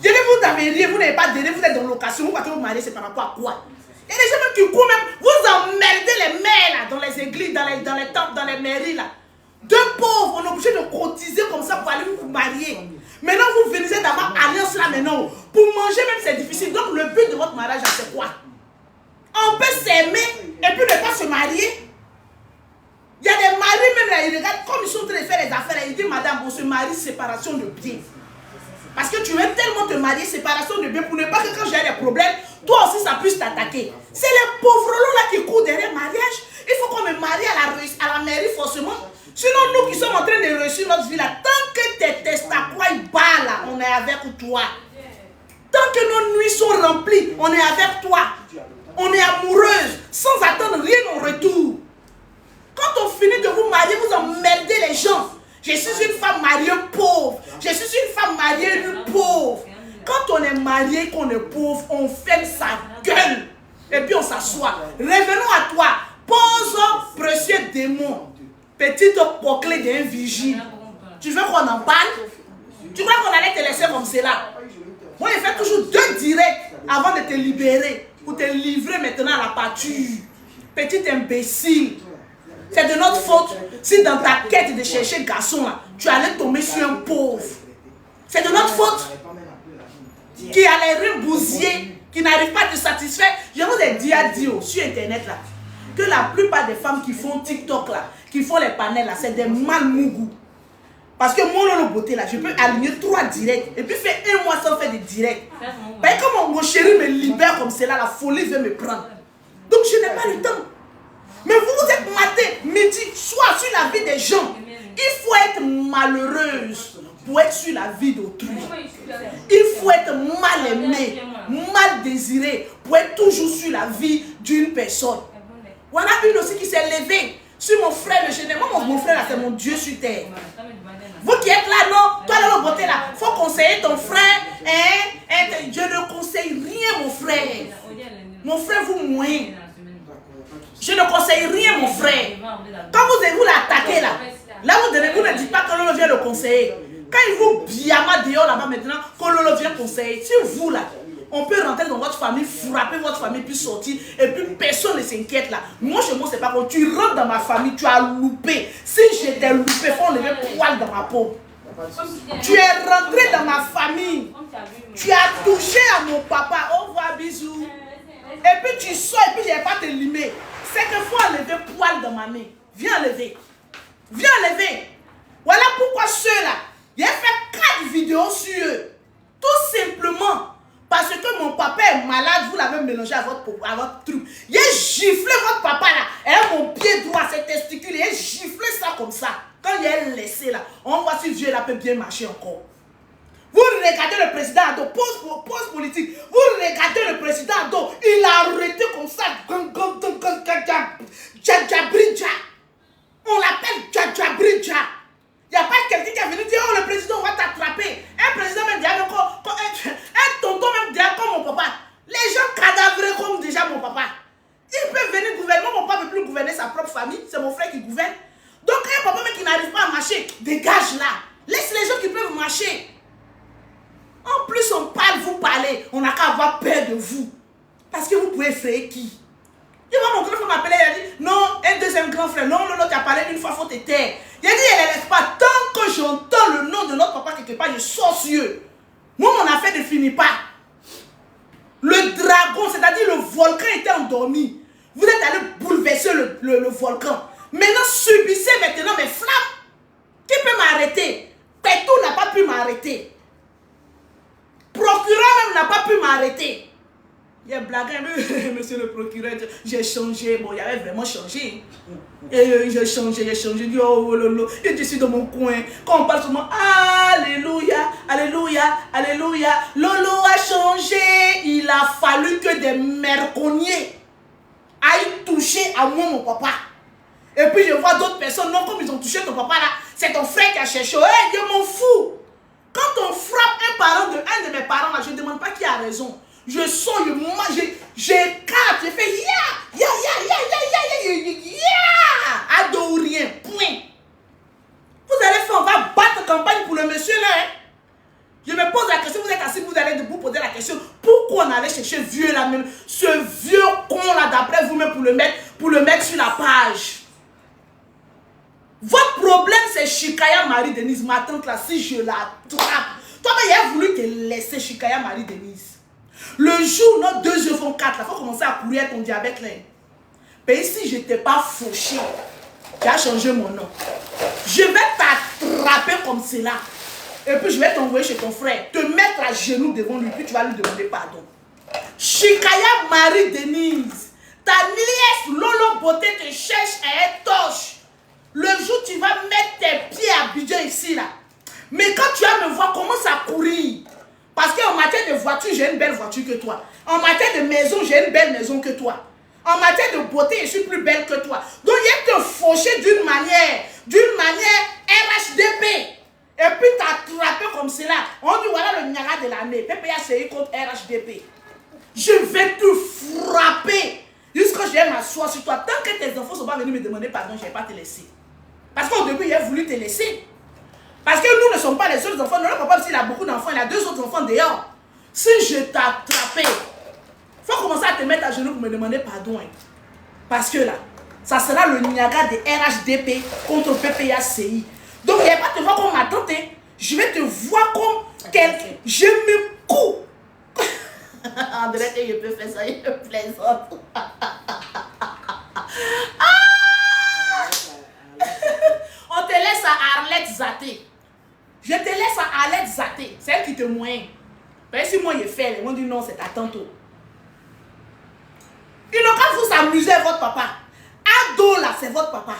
Je dis vous n'avez rien, vous n'avez pas donné, vous êtes dans location, vous partez vous marier, c'est par rapport à quoi? Il y a des gens même qui courent même, vous emmerdez les mères là, dans les églises, dans les temples, dans les mairies là. Deux pauvres, on est obligé de cotiser comme ça pour aller vous marier. Maintenant vous venez d'avoir alliance là maintenant. Pour manger même c'est difficile. Donc le but de votre mariage c'est quoi? On peut s'aimer et puis ne pas se marier. Il y a des maris même là, ils regardent comme ils sont en train de faire les affaires. Ils disent madame, on se marie séparation de biens. Parce que tu veux tellement te marier, séparation de biens, pour ne pas que quand j'ai des problèmes, toi aussi ça puisse t'attaquer. C'est les pauvres là qui courent derrière le mariage. Il faut qu'on me marie à la mairie forcément. Sinon nous qui sommes en train de réussir notre vie là, tant que tes testacroix battent là, on est avec toi. Tant que nos nuits sont remplies, on est avec toi. On est amoureuse, sans attendre rien en retour. Quand on finit de vous marier, vous emmerdez les gens. Je suis une femme mariée pauvre. Je suis une femme mariée pauvre. Quand on est marié, qu'on est pauvre, on ferme sa gueule. Et puis on s'assoit. Revenons à toi. Pose précieux démon. Petite poclée d'un vigile. Tu veux qu'on en parle? Tu crois qu'on allait te laisser comme cela? Moi, je fais toujours 2 directs avant de te libérer. Pour te livrer maintenant à la pâture. Petit imbécile. C'est de notre faute si dans ta quête de chercher un garçon là, tu allais tomber sur un pauvre. C'est de notre faute qui a les reins bousillés, qui n'arrive pas à te satisfaire. Je vous ai dit à dire sur internet là, que la plupart des femmes qui font TikTok là, qui font les panels là, c'est des malmougous. Parce que moi, le beauté là, je peux aligner 3 directs et puis faire 1 mois sans faire des directs. Mais comme mon chéri me libère comme cela, la folie veut me prendre. Donc je n'ai pas le temps. Mais vous êtes maté, midi, soit sur la vie des gens. Il faut être malheureuse pour être sur la vie d'autrui. Il faut être mal aimé, mal désiré pour être toujours sur la vie d'une personne. Voilà une aussi qui s'est levée. Sur mon frère, le général. Moi, mon frère, là, c'est mon Dieu sur terre. Vous qui êtes là, non? Toi, là, le beauté, là, faut conseiller ton frère. Je ne conseille rien, mon frère. Mon frère, vous mouillez. Je ne conseille rien, mon frère. Quand vous l'attaquez, là vous ne dites pas que l'on vient le conseiller. Quand il vous biama dehors là-bas maintenant, que l'on vient conseiller. Si vous, là, on peut rentrer dans votre famille, frapper votre famille, puis sortir, et puis personne ne s'inquiète là. Moi, chez moi, c'est pas comme tu rentres dans ma famille, tu as loupé. Si j'étais loupé, il faut enlever poil dans ma peau. Tu es rentré dans ma famille. Tu as touché à mon papa. Au revoir, bisous. Et puis tu sors, et puis je ne vais pas te limer. C'est qu'il faut enlever poil dans ma main. Viens enlever. Viens enlever. Voilà pourquoi ceux-là, j'ai fait 4 vidéos sur eux. Tout simplement. Parce que mon papa est malade, vous l'avez mélangé à votre truc. J'ai giflé votre papa là. Et mon pied droit, ses testicules, j'ai giflé ça comme ça. Quand il est laissé là, on voit si Dieu là peut bien marcher encore. Vous regardez le président Ado, pause politique. Vous regardez le président Ado, il a arrêté comme ça. Djadjabridja. On l'appelle Djadjabridja. Il n'y a pas quelqu'un qui est venu dire, oh le président, on va t'attraper. Un président même déjà, un tonton même déjà comme mon papa. Les gens cadavrés comme déjà mon papa. Ils peuvent venir gouverner. Mon papa ne peut plus gouverner sa propre famille. C'est mon frère qui gouverne. Donc un papa même qui n'arrive pas à marcher, dégage là. Laisse les gens qui peuvent marcher. En plus, on parle, vous parlez. On n'a qu'à avoir peur de vous. Parce que vous pouvez effrayer qui? Il va mon grand frère m'appeler, il a dit, non, un deuxième grand frère. Non, tu as parlé une fois, il faut te taire. Il a dit, elle ne laisse pas. Tant que j'entends le nom de notre papa quelque part, je sors sur eux. Moi, mon affaire ne finit pas. Le dragon, c'est-à-dire le volcan était endormi. Vous êtes allé bouleverser le volcan. Maintenant, subissez maintenant mes flammes. Qui peut m'arrêter? Pétou n'a pas pu m'arrêter. Procureur même n'a pas pu m'arrêter. Il a blagué, monsieur le procureur, j'ai changé. Bon, il avait vraiment changé. Et j'ai changé. Il dit, oh lolo, je suis dans mon coin. Quand on parle seulement, alléluia, alléluia, alléluia. Lolo a changé. Il a fallu que des merconniers aillent toucher à moi, mon papa. Et puis je vois d'autres personnes, non, comme ils ont touché ton papa là, c'est ton frère qui a cherché. Hey, je m'en fous. Quand on frappe un de mes parents là, je ne demande pas qui a raison. Je sens, j'écarte, je fais ya, ado ou rien, point. Vous allez faire, on va battre campagne pour le monsieur là. Hein? Je me pose la question, vous êtes assis, vous allez debout poser la question, pourquoi on allait chercher vieux là même, ce vieux con là d'après vous-même pour le mettre sur la page. Votre problème c'est Chikaya Marie-Denise, ma tante là, si je la trappe. Toi, il a voulu te laisser Chikaya Marie-Denise. Le jour où nos 2 yeux font 4, il faut commencer à courir ton diabète là. Mais si je n'étais pas fauché, tu as changé mon nom. Je vais t'attraper comme cela. Et puis je vais t'envoyer chez ton frère, te mettre à genoux devant lui, puis tu vas lui demander pardon. Chikaya Marie-Denise, ta nièce Lolo Beauté te cherche à être torche. Le jour où tu vas mettre tes pieds à Abidjan ici là. Mais quand tu vas me voir, commence à courir. Parce qu'en matière de voiture, j'ai une belle voiture que toi. En matière de maison, j'ai une belle maison que toi. En matière de beauté, je suis plus belle que toi. Donc il y a te faucher d'une manière RHDP. Et puis t'attraper comme cela. On dit voilà le Niagara de l'année. PPA c'est contre RHDP. Je vais te frapper. Jusqu'à ce que je vais m'asseoir sur toi. Tant que tes enfants ne sont pas venus me demander pardon, je ne vais pas te laisser. Parce qu'au début, il a voulu te laisser. Parce que nous ne sommes pas les seuls enfants. Notre papa aussi, il a beaucoup d'enfants. Il a 2 autres enfants dehors. Si je t'attrapais, il faut commencer à te mettre à genoux pour me demander pardon. Hein. Parce que là, ça sera le Niagara de RHDP contre PPACI. Donc, il n'y a pas te voir comme ma tante. Hein. Je vais te voir comme quelqu'un. Je me coupe. André, je peux faire ça, je plaisante. On te laisse à Arlette Zaté. Je te laisse à Arlette Zaté. C'est elle qui te moigne. Mais si moi je fais, ils vont dire non, c'est ta tante. Il n'a qu'à vous amuser votre papa. Ado là, c'est votre papa.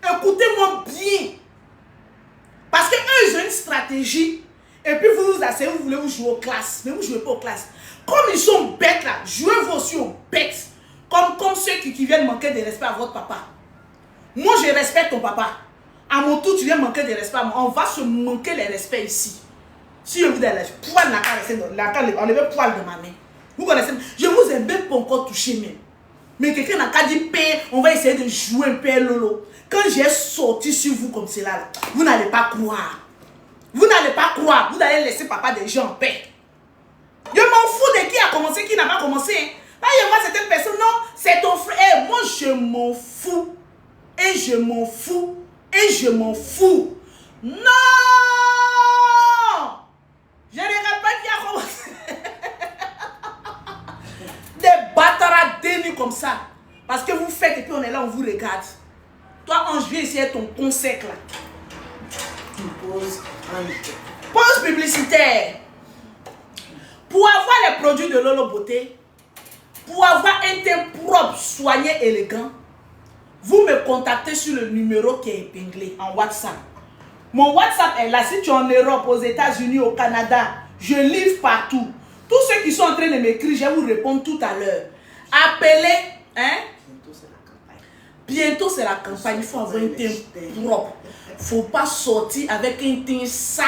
Écoutez-moi bien. Parce qu'eux, ils ont une stratégie. Et puis vous vous asseyez, vous voulez vous jouer aux classes. Mais vous ne jouez pas aux classes. Comme ils sont bêtes là, jouez-vous aussi aux bêtes. Comme ceux qui viennent manquer de respect à votre papa. Moi, je respecte ton papa. À mon tour, tu viens manquer de respect. On va se manquer les respects ici. Si je vous dis, poil n'a qu'à rester enlever poil de ma main. Vous connaissez, je vous ai même pas encore touché même. Mais quelqu'un n'a qu'à dire, on va essayer de jouer un peu lolo. Quand j'ai sorti sur vous comme cela, là, vous n'allez pas croire. Vous n'allez pas croire. Vous allez laisser papa des gens en paix. Je m'en fous de qui a commencé, qui n'a pas commencé. Là, il y a certaines personnes, non, c'est ton frère. Et moi, je m'en fous. Et je m'en fous. Et je m'en fous. Non! Je ne regarde pas qui a commencé. Des bâtards dénis comme ça. Parce que vous faites et puis on est là, on vous regarde. Toi, Ange, viens ici ton conseil là. Pause publicitaire. Pour avoir les produits de Lolo Beauté, pour avoir un teint propre, soigné, élégant, vous me contactez sur le numéro qui est épinglé en WhatsApp. Mon WhatsApp est là. Si tu es en Europe, aux États-Unis, au Canada, je livre partout. Tous ceux qui sont en train de m'écrire, je vais vous répondre tout à l'heure. Appelez, hein? Bientôt c'est la campagne. Il faut avoir un teint propre. Il ne faut pas sortir avec un teint sale.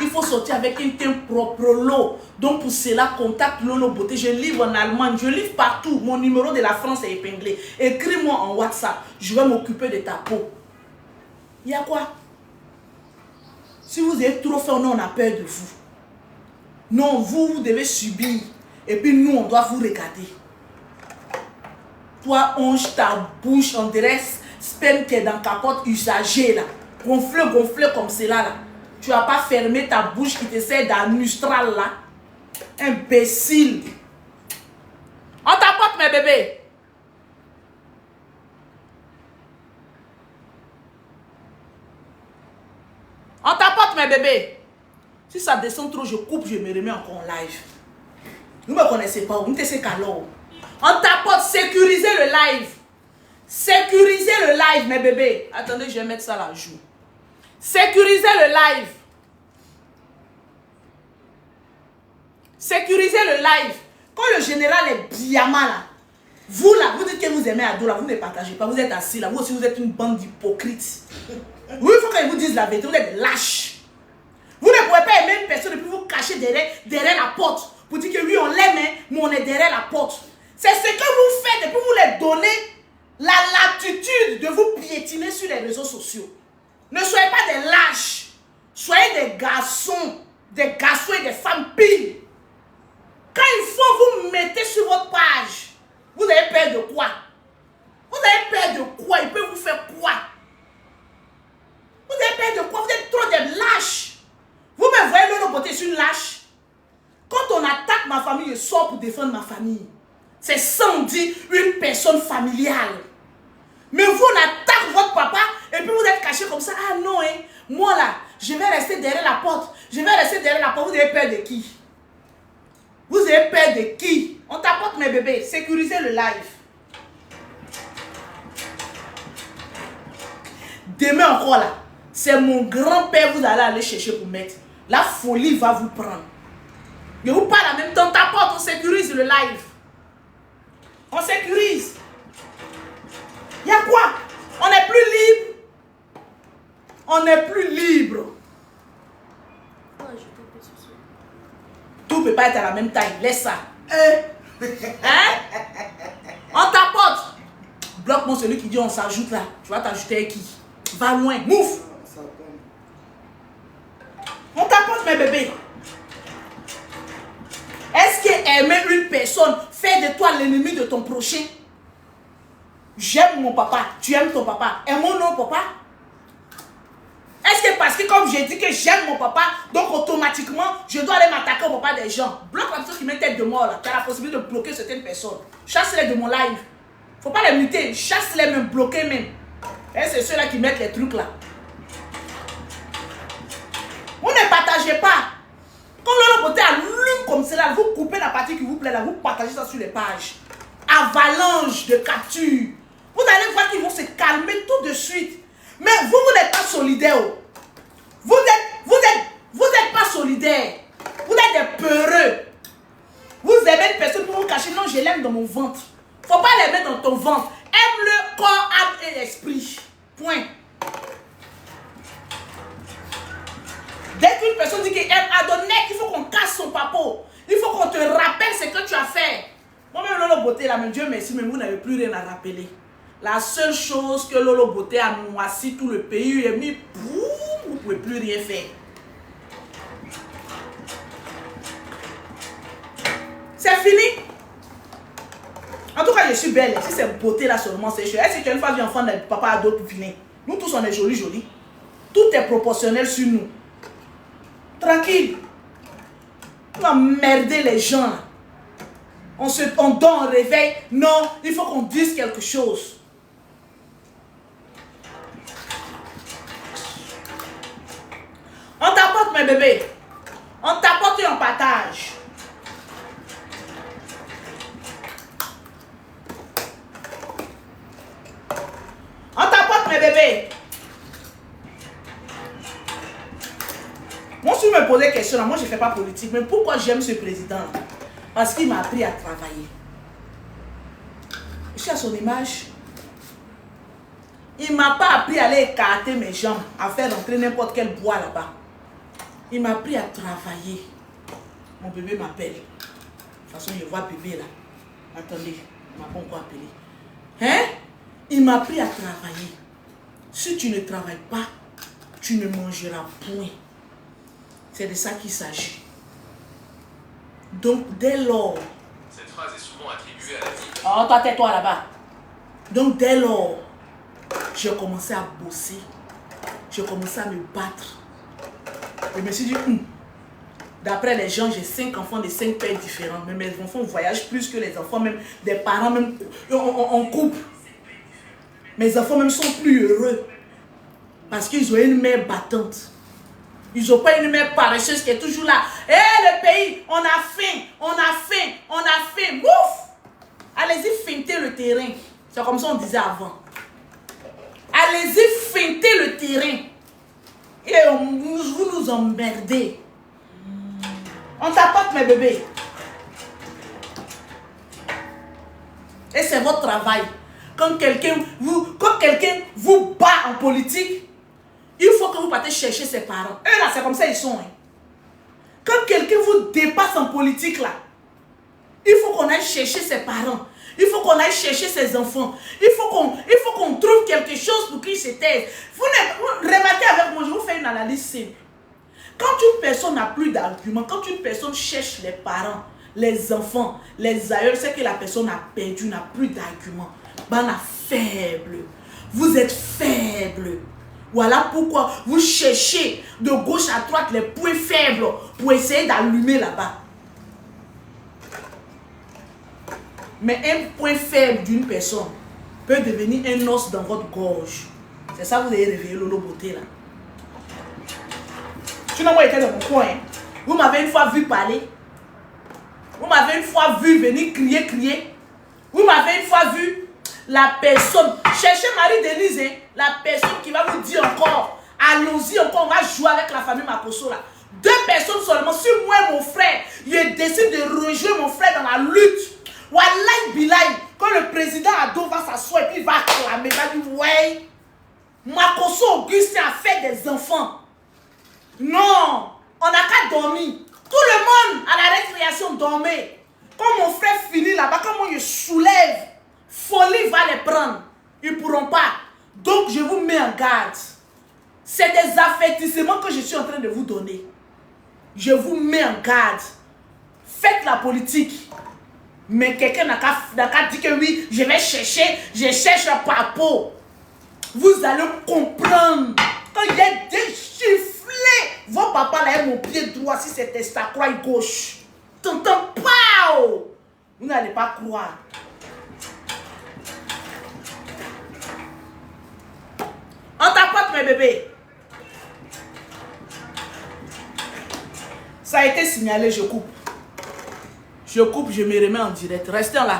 Il faut sortir avec un teint propre, l'eau. Donc pour cela, contacte Lolo Beauté. Je livre en Allemagne, je livre partout. Mon numéro de la France est épinglé. Écris-moi en WhatsApp. Je vais m'occuper de ta peau. Il y a quoi? Si vous êtes trop fait, on a peur de vous. Non, vous devez subir. Et puis nous, on doit vous regarder. Toi, Ange, ta bouche, on dirait sperme qui est dans capote usagée là. Gonflé comme cela là. Tu n'as pas fermé ta bouche qui te sert d'anustral là. Imbécile. On t'apporte mes bébés. On t'apporte mes bébés. Si ça descend trop, je coupe, je me remets encore en live. Vous ne me connaissez pas, vous ne savez qu'à l'eau. On t'apporte, sécuriser le live. Sécuriser le live, mes bébés. Attendez, je vais mettre ça là, joue. Sécuriser le live. Sécuriser le live. Quand le général est biama là, vous là, vous dites que vous aimez Ado là, vous ne partagez pas, vous êtes assis là, vous aussi vous êtes une bande d'hypocrites. Oui, il faut qu'ils vous disent la vérité, vous êtes lâches. Vous ne pouvez pas aimer une personne et puis vous cacher derrière la porte pour dire que oui, on l'aime, mais on est derrière la porte. C'est ce que vous faites et puis vous les donnez la latitude de vous piétiner sur les réseaux sociaux. Ne soyez pas des lâches. Soyez des garçons et des femmes pires. Quand il faut vous mettez sur votre page, vous avez peur de quoi? Vous avez peur de quoi? Il peut vous faire quoi? Vous avez peur de quoi? Vous êtes trop des lâches. Vous me voyez Lolo Beauté, je suis une lâche. Quand on attaque ma famille, je sors pour défendre ma famille. C'est sans dire une personne familiale. Mais vous, on attaque votre papa et puis vous êtes caché comme ça. Ah non, hein, moi là, je vais rester derrière la porte. Je vais rester derrière la porte. Vous avez peur de qui? Vous avez peur de qui? On t'apporte mes bébés. Sécurisez le live. Demain encore là, c'est mon grand-père vous allez aller chercher pour mettre. La folie va vous prendre. Mais vous parlez en même temps, t'apporte, on sécurise le live. On sécurise. Il y a quoi? On n'est plus libre. On n'est plus libre. Tout ne peut pas être à la même taille. Laisse ça. Hein? On t'apporte. Bloque-moi celui qui dit on s'ajoute là. Tu vas t'ajouter avec qui? Va loin. Mouf. On t'apporte mes bébés. Est-ce que aimer une personne fait de toi l'ennemi de ton prochain? J'aime mon papa. Tu aimes ton papa. Aimons non papa? Est-ce que parce que comme j'ai dit que j'aime mon papa, donc automatiquement, je dois aller m'attaquer au papa des gens? Bloque la personne qui met tête de mort là. Tu as la possibilité de bloquer certaines personnes. Chasse-les de mon live. Faut pas les muter. Chasse-les même, bloquer même. Et c'est ceux-là qui mettent les trucs là. Vous ne partagez pas. Quand Lolo Beauté allume comme cela, vous coupez la partie qui vous plaît là, vous partagez ça sur les pages. Avalanche de captures. Vous allez voir qu'ils vont se calmer tout de suite. Mais vous n'êtes pas solidaire. Vous n'êtes pas solidaire. Vous êtes des peureux. Vous aimez une personne pour vous cacher. Non, je l'aime dans mon ventre. Faut pas l'aimer dans ton ventre. Aime-le corps, âme et esprit. Beauté là, mais Dieu merci, mais vous n'avez plus rien à rappeler. La seule chose que Lolo Beauté a noirci tout le pays, il a mis, vous ne pouvez plus rien faire. C'est fini. En tout cas, je suis belle. Si c'est beauté là seulement, c'est cher. Est-ce que une fois vu enfant de papa à d'autres vilains? Nous tous, on est jolis. Tout est proportionnel sur nous. Tranquille. On va emmerder les gens. On dort, on réveille. Non, il faut qu'on dise quelque chose. On t'apporte, mes bébés. On t'apporte et on partage. On t'apporte, mes bébés. Moi, si vous me posez question, moi, je ne fais pas politique. Mais pourquoi j'aime ce président? Parce qu'il m'a appris à travailler. Je suis à son image. Il ne m'a pas appris à aller écarter mes jambes, à faire rentrer n'importe quel bois là-bas. Il m'a appris à travailler. Mon bébé m'appelle. De toute façon, je vois bébé là. Attendez, il ne m'a pas encore appelé. Hein? Il m'a appris à travailler. Si tu ne travailles pas, tu ne mangeras point. C'est de ça qu'il s'agit. Donc, dès lors... Cette phrase est souvent attribuée à la vie. Oh, toi, tais-toi là-bas. Donc, dès lors, j'ai commencé à bosser. J'ai commencé à me battre. Je me suis dit, d'après les gens, j'ai 5 enfants de 5 pères différents. Mais mes enfants voyagent plus que les enfants, même des parents, même en couple. Mes enfants même sont plus heureux. Parce qu'ils ont une mère battante. Ils n'ont pas une mère paresseuse qui est toujours là. Hé, le pays, on a faim, on a faim, on a faim. Ouf! Allez-y, feintez le terrain. C'est comme ça on disait avant. Allez-y, feintez le terrain. Et vous nous emmerdez. On t'apporte, mes bébés. Et c'est votre travail. Quand quelqu'un vous bat en politique, il faut que vous partez chercher ses parents. Eux là, c'est comme ça ils sont. Hein. Quand quelqu'un vous dépasse en politique là, il faut qu'on aille chercher ses parents. Il faut qu'on aille chercher ses enfants. Il faut qu'on trouve quelque chose pour qu'ils se taisent. Vous remarquez avec moi, je vous fais une analyse simple. Quand une personne n'a plus d'arguments, quand une personne cherche les parents, les enfants, les aïeux, c'est que la personne a perdu, n'a plus d'arguments. Ben, la faible. Vous êtes faible. Voilà pourquoi vous cherchez de gauche à droite les points faibles pour essayer d'allumer là-bas. Mais un point faible d'une personne peut devenir un os dans votre gorge. C'est ça que vous avez réveillé Lolo Beauté là. Sinon, moi j'étais dans mon coin. Hein. Vous m'avez une fois vu parler. Vous m'avez une fois vu venir crier. Vous m'avez une fois vu la personne. Cherchez Marie-Denise, hein, la personne qui va vous dire encore. Allons-y encore, on va jouer avec la famille Makosso là. 2 personnes seulement. Si moi et mon frère, je décide de rejoindre mon frère dans la lutte. Wallahi Bilay, quand le président Ado va s'asseoir et puis il va acclamer, il va dire ouais, Makosso Augustin a fait des enfants. Non, on n'a qu'à dormir. Tout le monde à la récréation dormait. Quand mon frère finit là-bas, quand moi je soulève, folie va les prendre. Ils ne pourront pas. Donc je vous mets en garde. C'est des avertissements que je suis en train de vous donner. Je vous mets en garde. Faites la politique. Mais quelqu'un n'a qu'à dire que oui, je vais chercher, je cherche par peau. Vous allez comprendre. Quand il y a déchifflé, vos papas là, mon pied droit, si c'était sa croix gauche. T'entends pas? Vous n'allez pas croire. On t'apporte, mes bébés. Ça a été signalé, je coupe. Je coupe, je me remets en direct. Restez là.